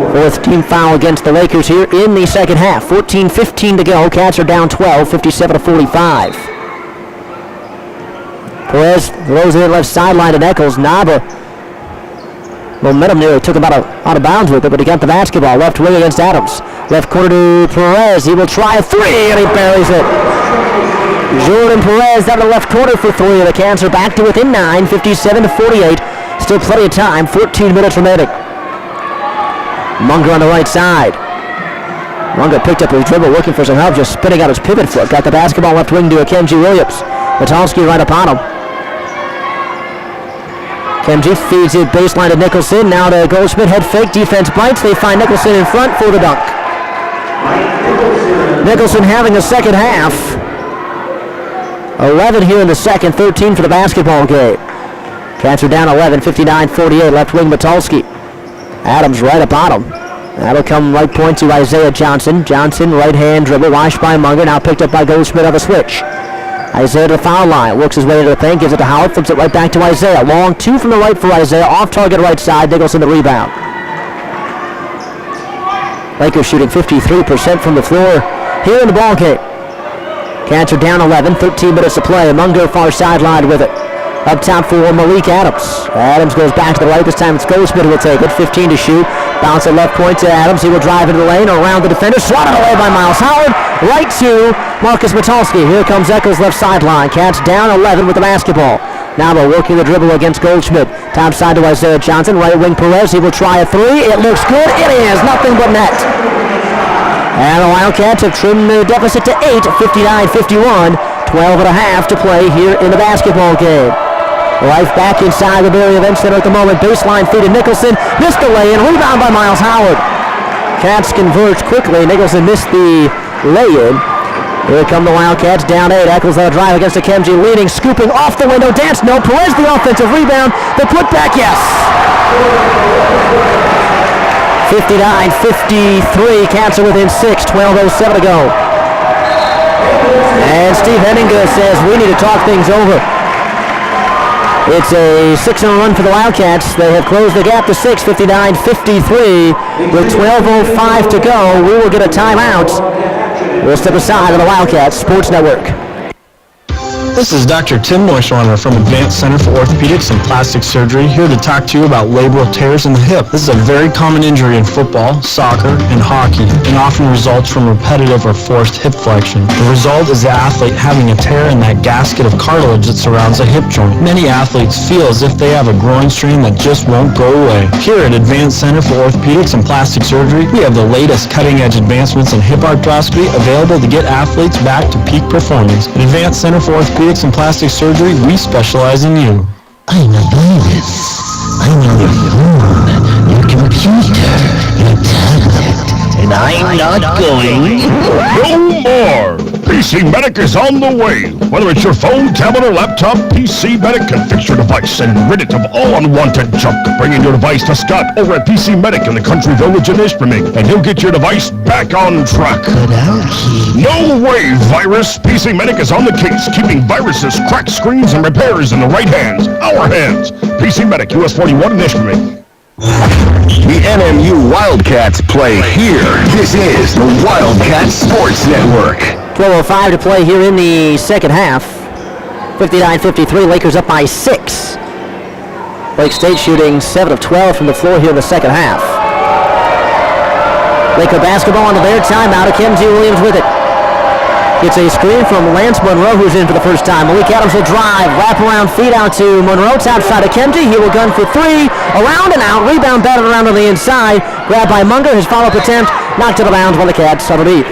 4th team foul against the Lakers here in the second half. 14:15 to go. Cats are down 12, 57-45. Perez throws it left sideline to Eccles. Naba, momentum nearly took him out of bounds with it, but he got the basketball. Left wing against Adams. Left corner to Perez. He will try a 3, and he buries it. Jordan Perez down the left corner for 3. The Cats are back to within 9, 57-48. Still plenty of time, 14 minutes remaining. Munger on the right side. Munger picked up his dribble, looking for some help, just spinning out his pivot foot. Got the basketball left wing to Akaemji Williams. Witalski right upon him. Akaemji feeds it baseline to Nicholson. Now to Goldschmidt, head fake, defense bites. They find Nicholson in front for the dunk. Nicholson having a second half. 11 here in the second, 13 for the basketball game. Cats are down 11, 59-48. Left wing Witalski. Adams right upon him. That'll come right point to Isaiah Johnson. Johnson, right-hand dribble, washed by Munger, now picked up by Goldschmidt on the switch. Isaiah to the foul line, works his way into the paint, gives it to Howard, flips it right back to Isaiah. Long two from the right for Isaiah, off target right side, Nicholson the rebound. Lakers shooting 53% from the floor here in the ball game. Cats are down 11, 13 minutes to play. Munger far sideline with it. Up top for Malik Adams. Adams goes back to the right. This time it's Goldschmidt who will take it. 15 to shoot. Bounce at left point to Adams. He will drive into the lane around the defender. Swatted away by Miles Howard. Right to Marcus Witalski. Here comes Eccles left sideline. Cats down 11 with the basketball. Now they're working the dribble against Goldschmidt. Top side to Isaiah Johnson. Right wing Perez. He will try a three. It looks good. It is. Nothing but net. And the Wildcats have trimmed the deficit to 8. 59-51. 12 and a half to play here in the basketball game. Life back inside the Barry Event Center at the moment. Baseline feed to Nicholson. Missed the lay-in. Rebound by Miles Howard. Cats converge quickly. Nicholson missed the lay-in. Here come the Wildcats down 8. Eccles on a drive against Akaemji. Leading, scooping off the window. Dance, no. Perez the offensive rebound. The putback, yes. 59-53. Cats are within 6. 12:07 to go. And Steve Henninger says we need to talk things over. It's a 6-0 run for the Wildcats. They have closed the gap to 6, 59-53. With 12:05 to go, we will get a timeout. We'll step aside on the Wildcats Sports Network. This is Dr. Tim Neuschwander from Advanced Center for Orthopedics and Plastic Surgery, here to talk to you about labral tears in the hip. This is a very common injury in football, soccer, and hockey, and often results from repetitive or forced hip flexion. The result is the athlete having a tear in that gasket of cartilage that surrounds the hip joint. Many athletes feel as if they have a growing strain that just won't go away. Here at Advanced Center for Orthopedics and Plastic Surgery, we have the latest cutting-edge advancements in hip arthroscopy available to get athletes back to peak performance. At Advanced Center for Orthopedics and Plastic Surgery, we specialize in you. I'm a virus. I know your phone, your computer, your tablet, and I'm not going. No more! PC Medic is on the way. Whether it's your phone, tablet, or laptop, PC Medic can fix your device and rid it of all unwanted junk. Bring in your device to Scott over at PC Medic in the Country Village in Ishpeming, and he'll get your device back on track. No way, virus! PC Medic is on the case, keeping viruses, cracked screens, and repairs in the right hands. Our hands. PC Medic, US 41 in Ishpeming. The NMU Wildcats play here. This is the Wildcats Sports Network. 12:05 to play here in the second half. 59-53, Lakers up by 6. Lake State shooting 7 of 12 from the floor here in the second half. Laker basketball onto their timeout. Akaemji Williams with it. Gets a screen from Lance Monroe, who's in for the first time. Malik Adams will drive, wrap around, feed out to Monroe, top side of Akaemji. He will gun for 3, around and out, rebound batted around on the inside. Grabbed by Munger, his follow-up attempt, knocked to the bounds by the Cats underneath.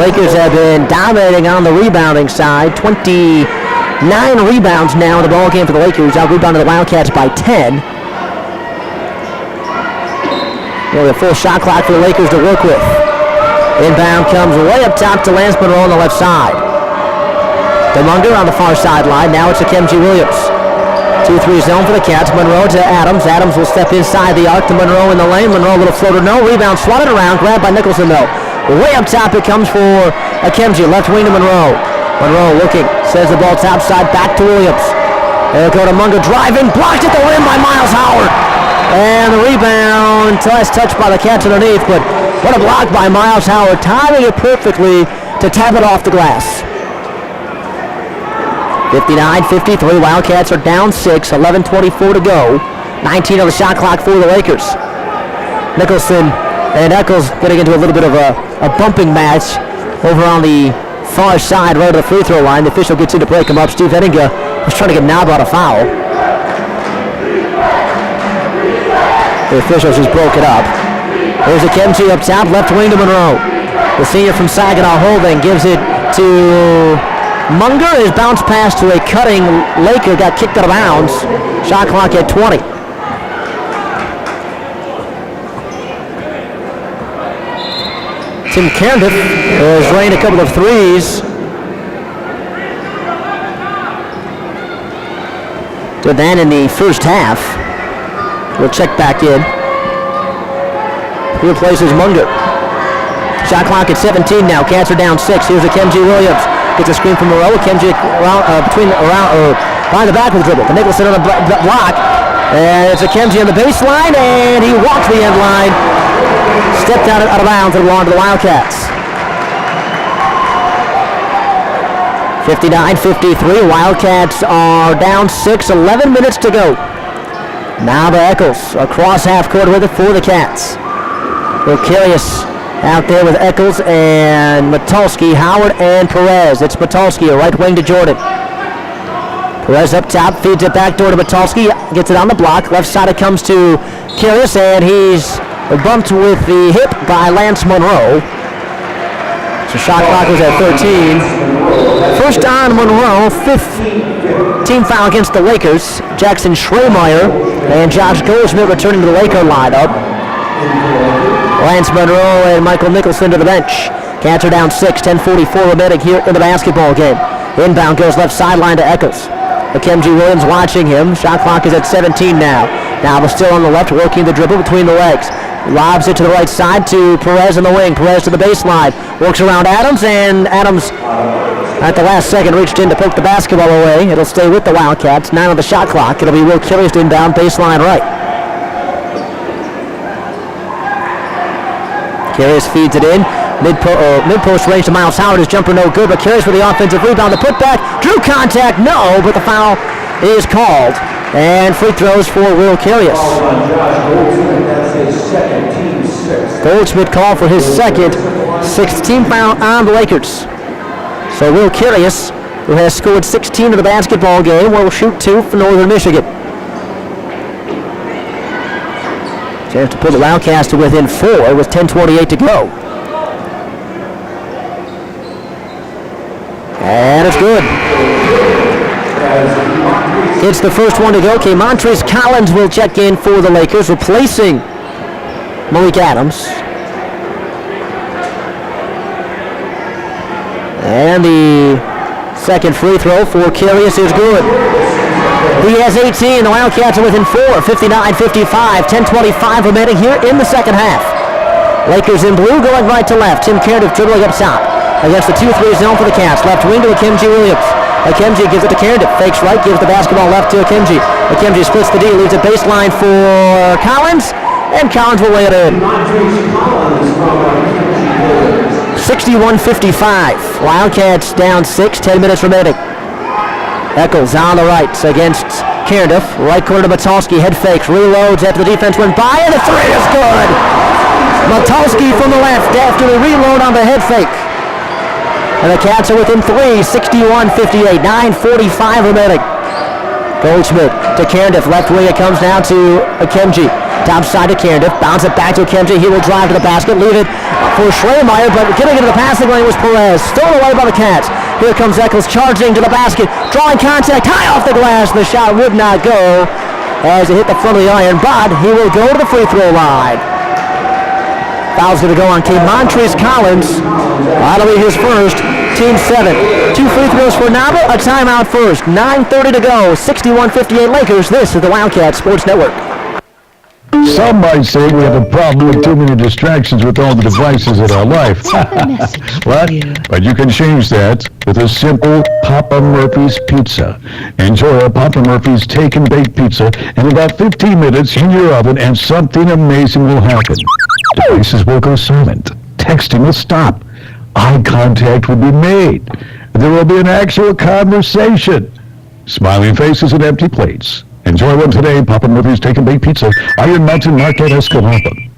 Lakers have been dominating on the rebounding side. 29 rebounds now in the ball game for the Lakers. Out-rebounded the Wildcats by 10. Nearly a full shot clock for the Lakers to work with. Inbound comes way up top to Lance Monroe on the left side. DeMunger on the far sideline. Now it's Akaemji Williams. 2-3 zone for the Cats. Monroe to Adams. Adams will step inside the arc to Monroe in the lane. Monroe a little floater, no. Rebound swatted around. Grabbed by Nicholson, though. Way up top it comes for Akaemji. Left wing to Monroe. Monroe looking. Sends the ball top side back to Williams. They'll go to Munger driving. Blocked at the rim by Miles Howard. And the rebound, last touched by the Cats underneath, but what a block by Miles Howard, timing it perfectly to tap it off the glass. 59-53, Wildcats are down 6, 11:24 to go. 19 on the shot clock for the Lakers. Nicholson and Eccles getting into a little bit of a bumping match over on the far side, right of the free throw line. The official gets in to break him up. Steve Henninger was trying to get Nab out a foul. The officials just broke it up. There's Akaemji up top, left wing to Monroe. The senior from Saginaw holding, gives it to Munger. His bounce pass to a cutting Laker got kicked out of bounds. Shot clock at 20. Tim Cardiff has rained a couple of threes. Did that in the first half. We'll check back in. He replaces Munger. Shot clock at 17 now. Cats are down 6. Here's Akaemji Williams. Gets a screen from Moreau. Akaemji behind the back with the dribble. The Nicholson on the block. And it's Akaemji on the baseline, and he walked the end line. Stepped out of bounds and belonged to the Wildcats. 59-53. Wildcats are down 6. 11 minutes to go. Now to Eccles across half court with it for the Cats. Wilkarius out there with Eccles and Matulski, Howard, and Perez. It's Matulski, a right wing to Jordan. Perez up top, feeds it back door to Matulski, gets it on the block. Left side it comes to Karius, and he's bumped with the hip by Lance Monroe. So shot clock was at 13. First on Monroe, 5th team foul against the Lakers. Jackson Schremeyer and Josh Goldsmith returning to the Laker lineup. Lance Monroe and Michael Nicholson to the bench. Cats are down 6, 10:44 remaining here in the basketball game. Inbound goes left sideline to Eccles. Akaemji Williams watching him. Shot clock is at 17 now. Now still on the left, working the dribble between the legs. Lobs it to the right side to Perez in the wing. Perez to the baseline. Works around Adams, and Adams at the last second reached in to poke the basketball away. It'll stay with the Wildcats. 9 on the shot clock. It'll be Will Karius inbound, baseline right. Karius feeds it in. Mid-post range to Miles Howard. His jumper no good, but Karius for the offensive rebound. The putback. Drew contact. No, but the foul is called. And free throws for Will Karius. Goldsmith called for his second, 6th team foul on the Lakers. So Will Karius, who has scored 16 in the basketball game, will shoot 2 for Northern Michigan. Chance to put the Wildcats to within 4 with 10:28 to go. And it's good. It's the first one to go. Montrezl Collins will check in for the Lakers, replacing Malik Adams. And the second free throw for Karius is good. He has 18. The Wildcats are within 4. 59-55. 10:25 remaining here in the second half. Lakers in blue going right to left. Tim Cardiff dribbling up top against the 2-3 zone for the Cats. Left wing to Akaemji Williams. Akaemji gives it to Cardiff. Fakes right, gives the basketball left to Akaemji. Akaemji splits the D, leaves it baseline for Collins, and Collins will lay it in. 61-55. Wildcats down 6, 10 minutes remaining. Eccles on the right against Cardiff. Right corner to Matulski. Head fakes, reloads after the defense went by, and the 3 is good. Matulski from the left after the reload on the head fake. And the Cats are within 3, 61-58, 9:45 remaining. Goldsmith to Cardiff, left wing it comes down to Akaemji. Top side to Cardiff, bounce it back to Akaemji. He will drive to the basket, leave it for Schremeyer, but getting into the passing lane was Perez. Stolen away by the Cats. Here comes Eccles charging to the basket, drawing contact, high off the glass. The shot would not go as it hit the front of the iron, but he will go to the free throw line. Foul's going to go on Montrezl Collins. That'll be his first, team 7. 2 free throws for Nava, a timeout first. 9:30 to go, 61-58 Lakers. This is the Wildcat Sports Network. Some might say we have a problem with too many distractions with all the devices in our life. What? But you can change that with a simple Papa Murphy's pizza. Enjoy a Papa Murphy's take and bake pizza in about 15 minutes in your oven, and something amazing will happen. Devices will go silent. Texting will stop. Eye contact will be made. There will be an actual conversation. Smiling faces and empty plates. Enjoy one today. Papa Murphy's Take and Bake Pizza, Iron Mountain Market, Escalante.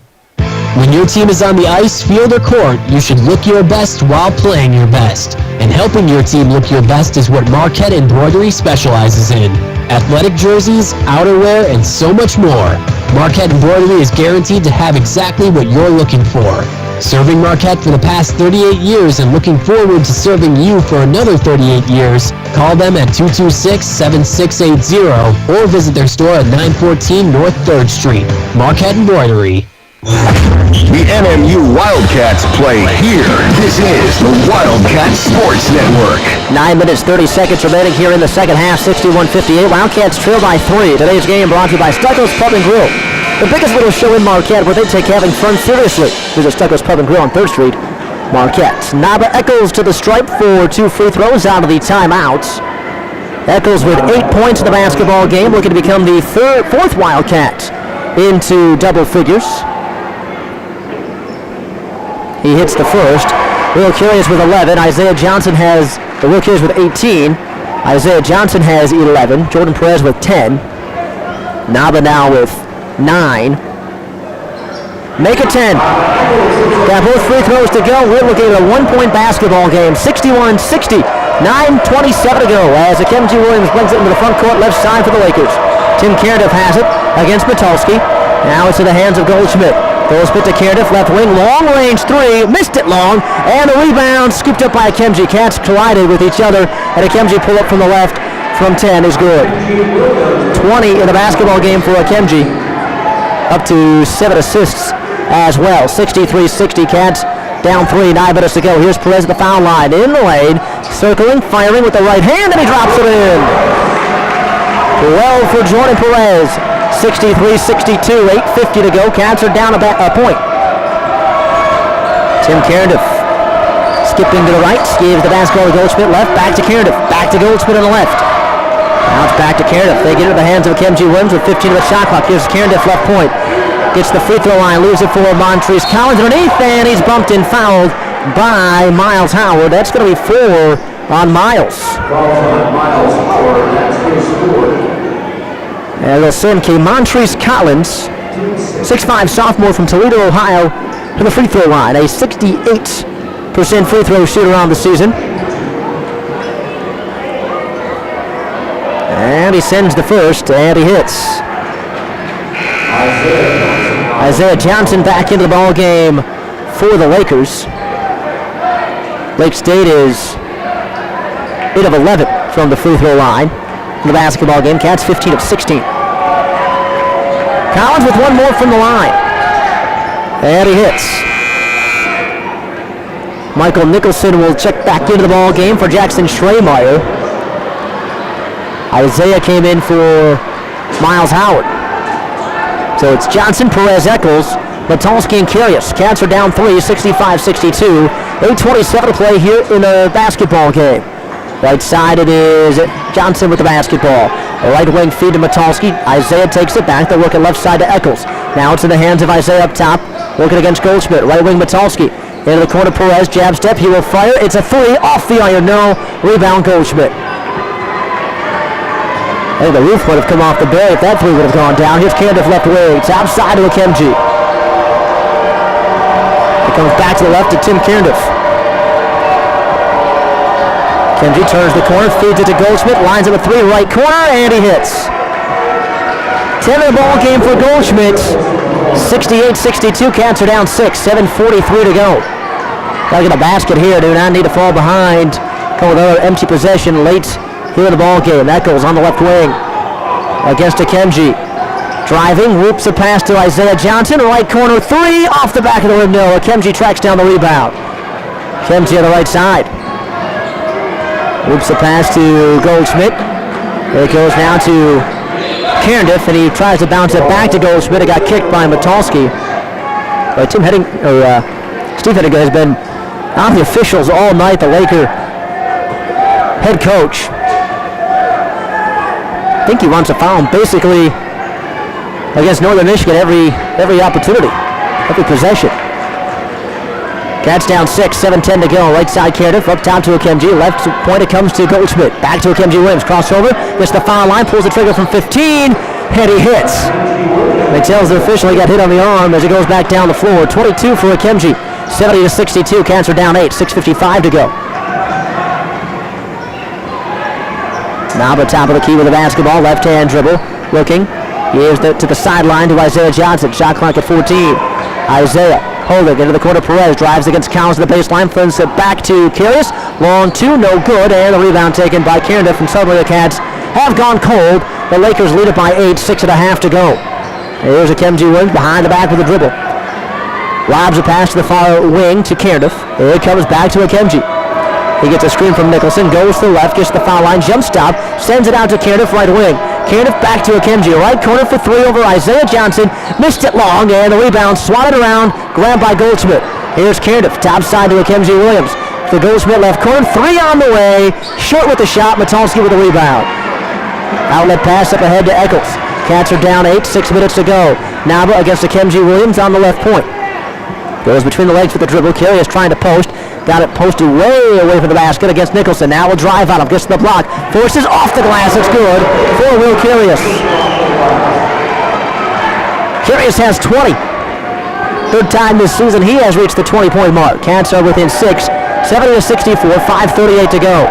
When your team is on the ice, field, or court, you should look your best while playing your best. And helping your team look your best is what Marquette Embroidery specializes in. Athletic jerseys, outerwear, and so much more. Marquette Embroidery is guaranteed to have exactly what you're looking for. Serving Marquette for the past 38 years and looking forward to serving you for another 38 years, call them at 226-7680 or visit their store at 914 North 3rd Street. Marquette Embroidery. The NMU Wildcats play here. This is the Wildcats Sports Network. 9 minutes, 30 seconds remaining here in the second half, 61-58. Wildcats trail by 3. Today's game brought to you by Stucco's Pub and Grill. The biggest little show in Marquette where they take having fun seriously. Visit Stucco's Pub and Grill on 3rd Street, Marquette. Naba Eccles to the stripe for 2 free throws out of the timeout. Eccles with 8 points in the basketball game, looking to become the fourth Wildcat into double figures. He hits the first. Will Curious with 11. Isaiah Johnson has, Will Curious with 18. Isaiah Johnson has 11. Jordan Perez with 10. Naba now with 9. Make it 10. Got both free throws to go. We're looking at a 1-point basketball game. 61-60. 9:27 to go as Akaemji Williams brings it into the front court, left side for the Lakers. Tim Cardiff has it against Metalski. Now it's in the hands of Goldschmidt. Goldschmidt to Cardiff, left wing, long range 3, missed it long, and a rebound scooped up by Akaemji. Cats collided with each other, and Akaemji pull up from the left from 10 is good. 20 in the basketball game for Akaemji, up to 7 assists as well. 63-60, Cats down 3, 9 minutes to go. Here's Perez at the foul line, in the lane, circling, firing with the right hand, and he drops it in. Well for Jordan Perez. 63-62, 8:50 to go. Cats are down a point. Tim Cardiff skipping to the right, gives the basketball to Goldschmidt, left, back to Cardiff, back to Goldschmidt on the left. Now it's back to Cardiff. They get it in the hands of Akaemji Williams with 15 of the shot clock. Here's Cardiff left point. Gets the free throw line, leaves it for Montrese Collins underneath, and he's bumped and fouled by Miles Howard. That's going to be 4 on Miles. Miles Howard, that's his score. And they'll send Montrese Collins, 6'5" sophomore from Toledo, Ohio, to the free throw line. A 68% free throw shooter on the season. And he sends the first, and he hits. Isaiah Johnson back into the ball game for the Lakers. Lake State is 8 of 11 from the free throw line. In the basketball game, Cats 15 of 16. Collins with one more from the line. And he hits. Michael Nicholson will check back into the ball game for Jackson Schremeyer. Isaiah came in for Miles Howard. So it's Johnson, Perez, Eccles, Metalski, and Curious. Cats are down 3, 65-62. 8:27 to play here in a basketball game. Right side it is Johnson with the basketball. A right wing feed to Metalski. Isaiah takes it back. They're working left side to Eccles. Now it's in the hands of Isaiah up top. Working against Goldschmidt. Right wing Metalski. Into the corner Perez. Jab step. He will fire. It's a 3 off the iron. No. Rebound Goldschmidt. I think the roof would have come off the bay if that 3 would have gone down. Here's Cardiff left wing. Top side to Akaemji. It comes back to the left to Tim Cardiff. Akaemji turns the corner, feeds it to Goldschmidt, lines up a 3 right corner, and he hits. 10 in the ball game for Goldschmidt. 68-62, Cats are down 6, 7:43 to go. Gotta get a basket here, do not need to fall behind. Go with another empty possession late here in the ball game. That goes on the left wing against Akaemji. Driving, whoops a pass to Isaiah Johnson, right corner 3, off the back of the rim, no. Akaemji tracks down the rebound. Akaemji on the right side. Whoops the pass to Goldschmidt. It goes now to Cardiff, and he tries to bounce it back to Goldschmidt. It got kicked by Metalski. Steve Hedding has been on the officials all night, the Laker head coach. I think he wants to foul him basically against Northern Michigan every opportunity, every possession. Cats down 6, 7:10 to go. Right side Cardiff, up top to Akaemji. Left point it comes to Goldschmidt. Back to Akaemji Williams. Crossover, gets the foul line, pulls the trigger from 15, and he hits. They tells the official he got hit on the arm as he goes back down the floor. 22 for Akaemji. 70-62. Cats are down 8, 6:55 to go. Naba top of the key with the basketball. Left hand dribble. Looking. Here's to the sideline to Isaiah Johnson. Shot clock at 14. Isaiah holding into the corner. Perez drives against Collins to the baseline. Flips it back to Curious. Long two, no good. And the rebound taken by Cardiff. And suddenly the Cats have gone cold. The Lakers lead it by 8, 6.5 to go. Here's Akaemji Williams behind the back with a dribble. Lobs a pass to the far wing to Cardiff. Here it comes back to Akaemji. He gets a screen from Nicholson, goes to the left, gets to the foul line, jump stop, sends it out to Cardiff, right wing. Cardiff back to Akaemji, right corner for three over Isaiah Johnson, missed it long, and the rebound swatted around, grabbed by Goldsmith. Here's Cardiff, top side to Akaemji Williams. The Goldsmith left corner, three on the way, short with the shot, Matalski with the rebound. Outlet pass up ahead to Eccles. Cats are down 8, 6 minutes to go. Naba against Akaemji Williams on the left point. Goes between the legs with the dribble. Curious trying to post. Got it posted way away from the basket against Nicholson. Now will drive on him. Gets to the block. Forces off the glass. It's good for Will Curious. Curious has 20. Third time this season he has reached the 20-point mark. Cats are within 6. 70-64. 5:38 to go.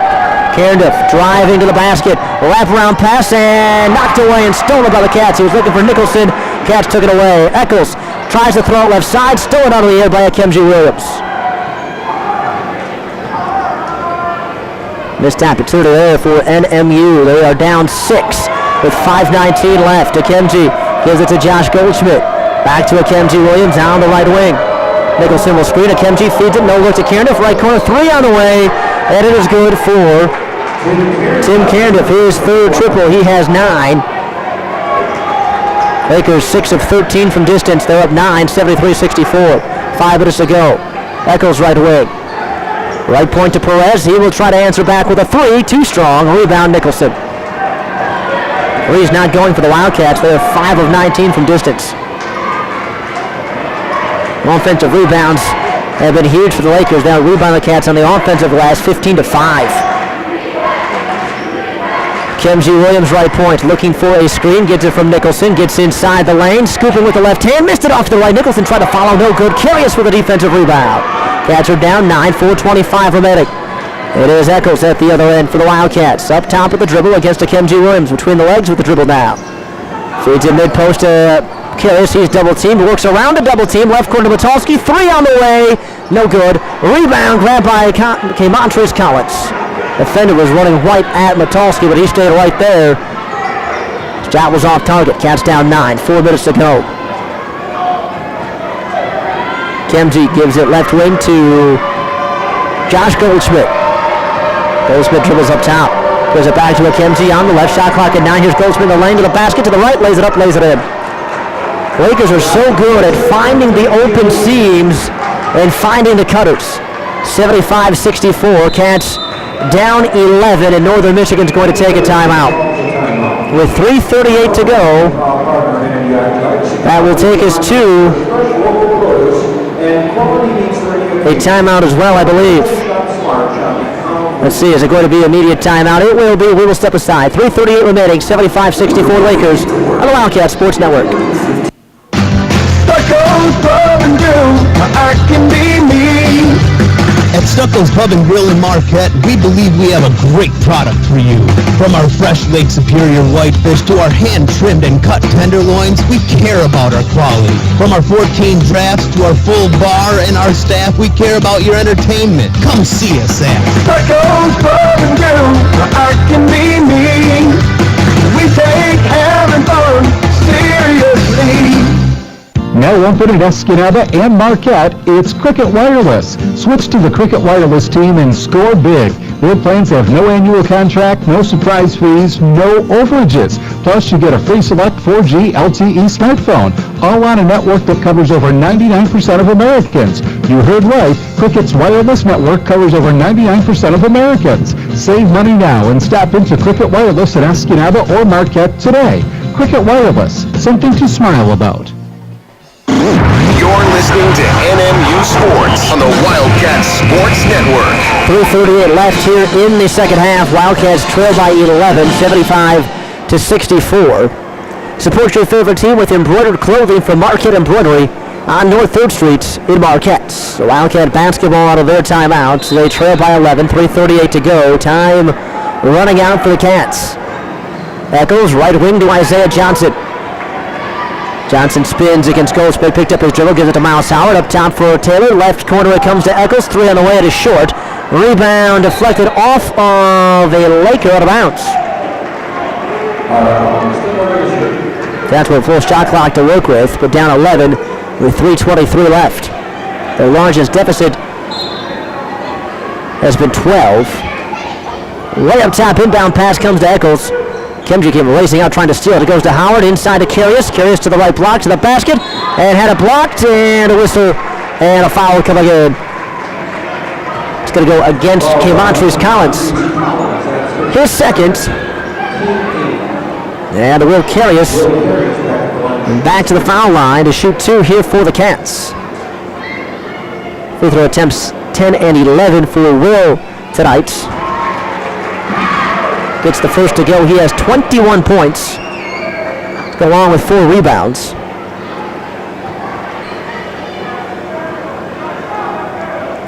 Cardiff driving to the basket. Wraparound pass and knocked away and stolen by the Cats. He was looking for Nicholson. Cats took it away. Eccles tries to throw it left side. Stolen out of the air by Akaemji Williams. Missed opportunity there for NMU. They are down 6 with 5:19 left. Akaemji gives it to Josh Goldschmidt. Back to Akaemji Williams on the right wing. Nicholson will screen. Akaemji feeds it. No look to Cardiff. Right corner. Three on the way. And it is good for Tim Cardiff. His third triple. He has 9. Lakers 6 of 13 from distance. They're up 9, 73-64. 5 minutes to go. Eccles right wing. Right point to Perez. He will try to answer back with a 3. Too strong. Rebound Nicholson. Three's not going for the Wildcats. They are 5 of 19 from distance. Offensive rebounds have been huge for the Lakers. Now rebound the Cats on the offensive glass, 15-5. Akaemji Williams right point, looking for a screen, gets it from Nicholson, gets inside the lane, scooping with the left hand, missed it off to the right. Nicholson tried to follow, no good. Curious with a defensive rebound. Cats are down 9, 4:25 remaining. It is Eccles at the other end for the Wildcats. Up top with the dribble against Akaemji Williams, between the legs with the dribble now. Feeds it mid-post to Curious, he's double teamed, works around a double team, left corner to Matalski, 3 on the way, no good. Rebound grabbed by Montrezl Collins. Defender was running right at Matalski, but he stayed right there. Shot was off target. Cats down 9, 4 minutes to go. Akaemji gives it left wing to Josh Goldschmidt. Goldschmidt dribbles up top. Gives it back to Akaemji on the left. Shot clock at 9. Here's Goldschmidt in the lane to the basket, to the right, lays it up, lays it in. Lakers are so good at finding the open seams and finding the cutters. 75-64. Cats down 11, and Northern Michigan's going to take a timeout. With 3:38 to go, that will take us to a timeout as well, I believe. Let's see, is it going to be immediate timeout? It will be. We will step aside. 3:38 remaining, 75-64 Lakers on the Wildcat Sports Network. I can be me. At Stucco's Pub and Grill in Marquette, we believe we have a great product for you. From our fresh Lake Superior whitefish to our hand-trimmed and cut tenderloins, we care about our quality. From our 14 drafts to our full bar and our staff, we care about your entertainment. Come see us at Stucco's Pub and Grill. I can be me. We take having fun seriously. Now open at Escanaba and Marquette, it's Cricket Wireless. Switch to the Cricket Wireless team and score big. Their plans have no annual contract, no surprise fees, no overages. Plus, you get a free select 4G LTE smartphone, all on a network that covers over 99% of Americans. You heard right, Cricket's wireless network covers over 99% of Americans. Save money now and stop into Cricket Wireless at Escanaba or Marquette today. Cricket Wireless, something to smile about. You're listening to NMU Sports on the Wildcat Sports Network. 3:38 left here in the second half. Wildcats trail by 11, 75-64. Support your favorite team with embroidered clothing from Marquette Embroidery on North 3rd Street in Marquette. So Wildcat basketball out of their timeout. So they trail by 11, 3:38 to go. Time running out for the Cats. Eccles right wing to Isaiah Johnson. Johnson spins against Goldsmith, picked up his dribble, gives it to Miles Howard, up top for Taylor, left corner it comes to Eccles, 3 on the way, it is short. Rebound deflected off of a Laker out of bounds. That's a full shot clock to work with, but down 11 with 3:23 left. Their largest deficit has been 12. Way up top, inbound pass comes to Eccles. Akaemji came racing out trying to steal it. It goes to Howard, inside to Curious. Curious to the right block, to the basket, and had it blocked, and a whistle, and a foul coming in. It's going to go against Kevontrice Collins. His second. And the Will Curious back to the foul line to shoot 2 here for the Cats. Free throw attempts 10 and 11 for Will tonight. Gets the first to go. He has 21 points. Go along with 4 rebounds.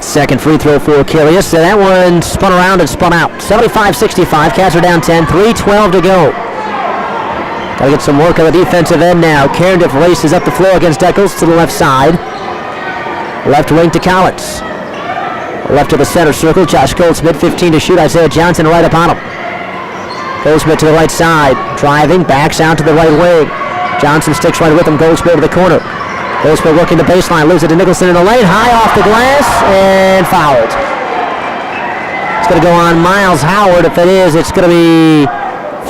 Second free throw for Curious. And that one spun around and spun out. 75-65. Cats are down 10. 3:12 to go. Got to get some work on the defensive end now. Cardiff races up the floor against Eccles to the left side. Left wing to Collins. Left to the center circle. Josh Goldsmith, 15 to shoot. Isaiah Johnson right up on him. Goldsmith to the right side. Driving, backs out to the right wing. Johnson sticks right with him. Goldsmith to the corner. Goldsmith working the baseline. Loses it to Nicholson in the lane. High off the glass and fouled. It's going to go on Miles Howard. If it is, it's going to be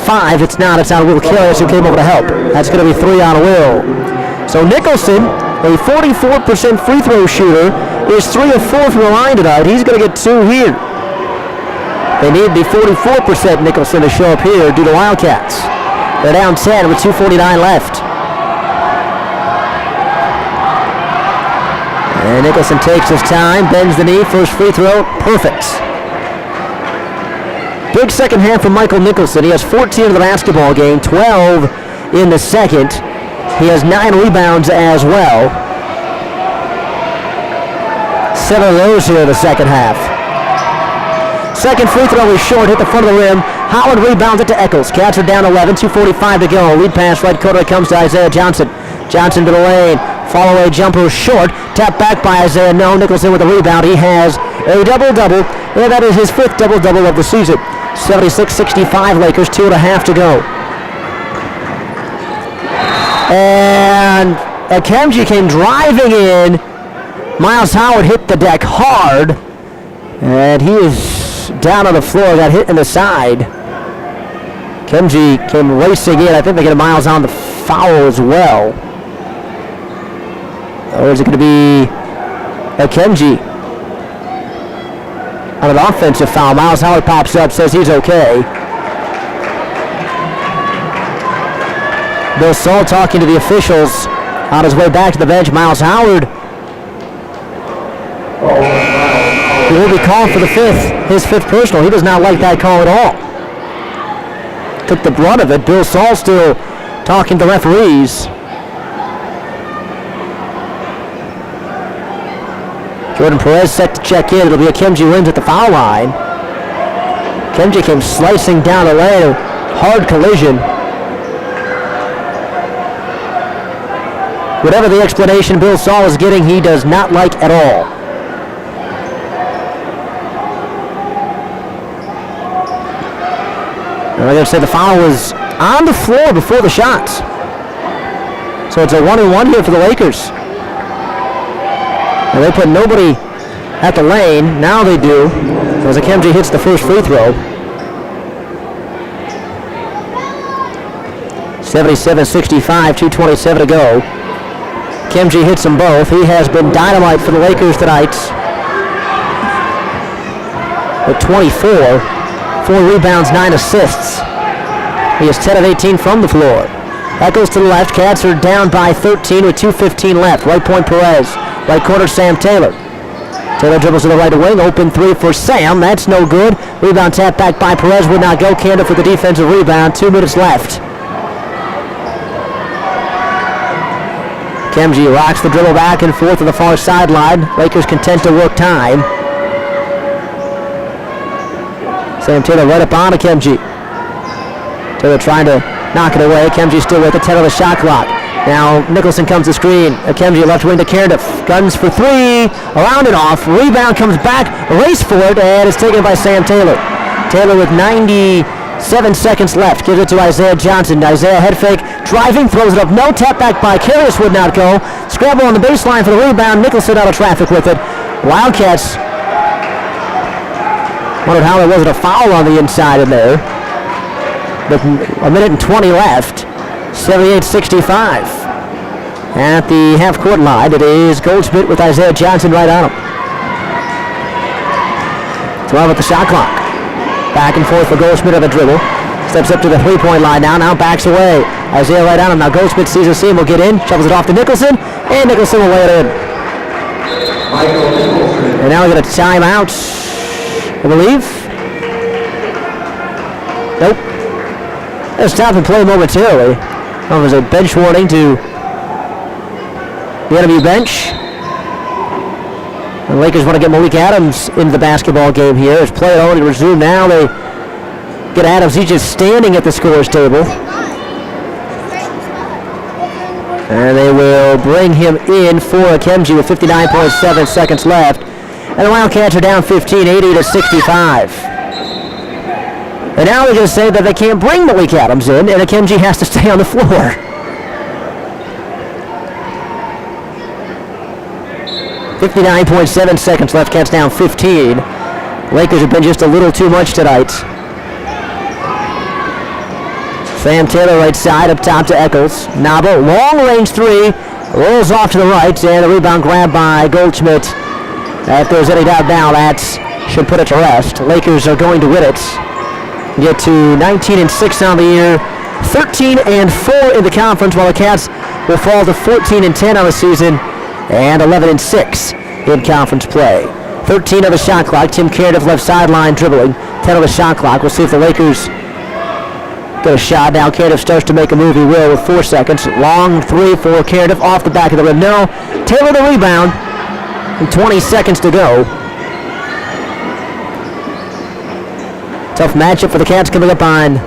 5. It's not. It's on Will Curious who came over to help. That's going to be 3 on Will. So Nicholson, a 44% free throw shooter, is 3 of 4 from the line tonight. He's going to get 2 here. They need the 44% Nicholson to show up here due to Wildcats. They're down 10 with 2:49 left. And Nicholson takes his time, bends the knee, first free throw, perfect. Big second half from Michael Nicholson. He has 14 in the basketball game, 12 in the second. He has 9 rebounds as well. 7 of those here in the second half. Second free throw is short, hit the front of the rim. Howard rebounds it to Eccles. Cats are down 11, 2:45 to go. Lead pass right corner comes to Isaiah Johnson. Johnson to the lane. Follow away jumper short. Tap back by Isaiah. No, Nicholson with the rebound. He has a double-double. And that is his 5th double-double of the season. 76-65 Lakers, 2.5 to go. And Akaemji came driving in. Miles Howard hit the deck hard. And he is down on the floor, got hit in the side. Akaemji came racing in. I think they get Miles on the foul as well. Or is it going to be Akaemji on an offensive foul? Miles Howard pops up, says he's okay. Bill Saul talking to the officials on his way back to the bench. Miles Howard, he will be called for the 5th, his 5th personal. He does not like that call at all. Took the brunt of it. Bill Saul still talking to referees. Jordan Perez set to check in. It'll be Akaemji Williams at the foul line. Akaemji came slicing down the lane. Hard collision. Whatever the explanation Bill Saul is getting, he does not like at all. And I'm going to say the foul was on the floor before the shots. So it's a 1-and-1 here for the Lakers. And they put nobody at the lane. Now they do, as Akaemji hits the first free throw. 77-65, 2:27 to go. Akaemji hits them both. He has been dynamite for the Lakers tonight. With 24, 4 rebounds, 9 assists. He is 10 of 18 from the floor. That goes to the left. Cats are down by 13 with 2:15 left. Right point Perez. Right corner, Sam Taylor. Taylor dribbles to the right wing. Open 3 for Sam. That's no good. Rebound tap back by Perez. Would not go. Canada for the defensive rebound. 2 minutes left. Akaemji rocks the dribble back and forth to the far sideline. Lakers content to work time. Sam Taylor right up on Akaemji. Taylor trying to knock it away. Akaemji still with it. 10 on the shot clock. Now Nicholson comes to screen. Akaemji left wing to Cardiff. Guns for three. Around and off. Rebound comes back. Race for it, and it's taken by Sam Taylor. Taylor with 97 seconds left. Gives it to Isaiah Johnson. Isaiah head fake. Driving. Throws it up. No tap back by Karius would not go. Scramble on the baseline for the rebound. Nicholson out of traffic with it. Wildcats wondered how there wasn't a foul on the inside in there. But a minute and 20 left. 78-65. At the half-court line, it is Goldschmidt with Isaiah Johnson right on him. 12 at the shot clock. Back and forth for Goldschmidt on the dribble. Steps up to the three-point line now backs away. Isaiah right on him. Now Goldschmidt sees a seam, will get in, shovels it off to Nicholson, and Nicholson will lay it in. And now we got a timeout, I believe. Nope. Let's stop and play momentarily. Oh, there's a bench warning to the NMU bench. The Lakers want to get Malik Adams into the basketball game here. As play already resumed now, they get Adams. He's just standing at the scorer's table. And they will bring him in for Akaemji with 59.7 seconds left. And the Wildcats are down 15, 80-65. And now they're going to say that they can't bring Malik Adams in, and Akaemji has to stay on the floor. .7 seconds left, Cats down 15. Lakers have been just a little too much tonight. Sam Taylor right side, up top to Eccles. Naba, long range three, rolls off to the right, and the rebound grabbed by Goldschmidt. If there's any doubt now, that should put it to rest. Lakers are going to win it. Get to 19-6 on the year, 13-4 in the conference, while the Cats will fall to 14-10 on the season, and 11-6 in conference play. 13 of the shot clock. Tim Cardiff left sideline dribbling. 10 of the shot clock. We'll see if the Lakers get a shot. Now Cardiff starts to make a move. He will with 4 seconds. Long three for Cardiff off the back of the rim. No. Taylor the rebound. And 20 seconds to go. Tough matchup for the Cats coming up on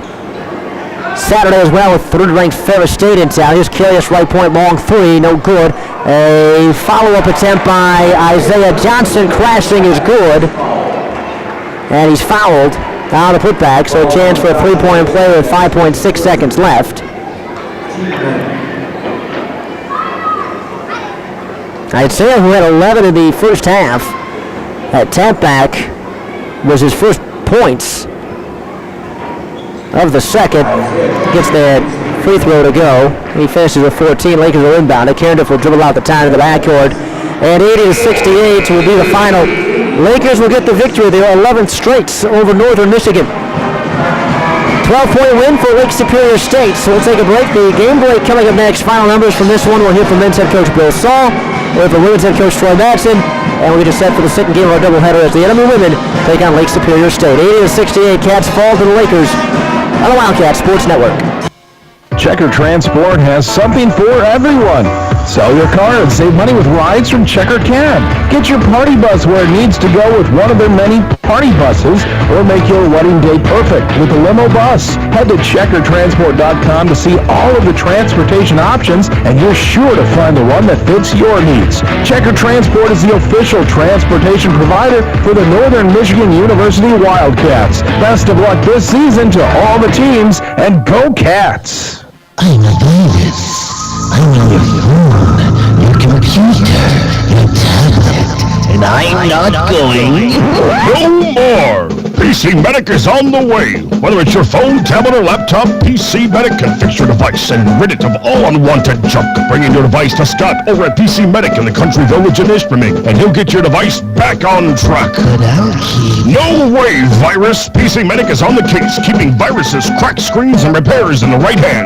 Saturday as well, with third-ranked Ferris State in town. Here's Karius right point, long three, no good. A follow-up attempt by Isaiah Johnson, crashing is good. And he's fouled out of the putback, so a chance for a three-point play with 5.6 seconds left. Isaiah, who had 11 in the first half, that tap back was his first points of the second. Gets that free throw to go. He finishes with 14. Lakers will inbound. Cardiff will dribble out the time in the backcourt. And 80-68 will be the final. Lakers will get the victory, their 11th straight over Northern Michigan. 12-point win for Lake Superior State. So we'll take a break. The game break coming up next. Final numbers from this one. We'll hear from men's head coach Bill Saul. We'll hear from women's head coach Troy Madsen. And we'll get set for the second game of our doubleheader as the NMU women take on Lake Superior State. 80-68, Cats fall to the Lakers on the Wildcat Sports Network. Checker Transport has something for everyone. Sell your car and save money with rides from Checker Cab. Get your party bus where it needs to go with one of their many party buses, or make your wedding day perfect with a limo bus. Head to checkertransport.com to see all of the transportation options, and you're sure to find the one that fits your needs. Checker Transport is the official transportation provider for the Northern Michigan University Wildcats. Best of luck this season to all the teams, and go Cats! I'm a virus. I'm on your phone, your computer, your tablet, and I'm not going... No more! PC Medic is on the way. Whether it's your phone, tablet, or laptop, PC Medic can fix your device and rid it of all unwanted junk. Bringing your device to Scott over at PC Medic in the Country Village in Ishpeming, and he'll get your device back on track. But I'll keep... No way, virus! PC Medic is on the case, keeping viruses, cracked screens, and repairs in the right hands.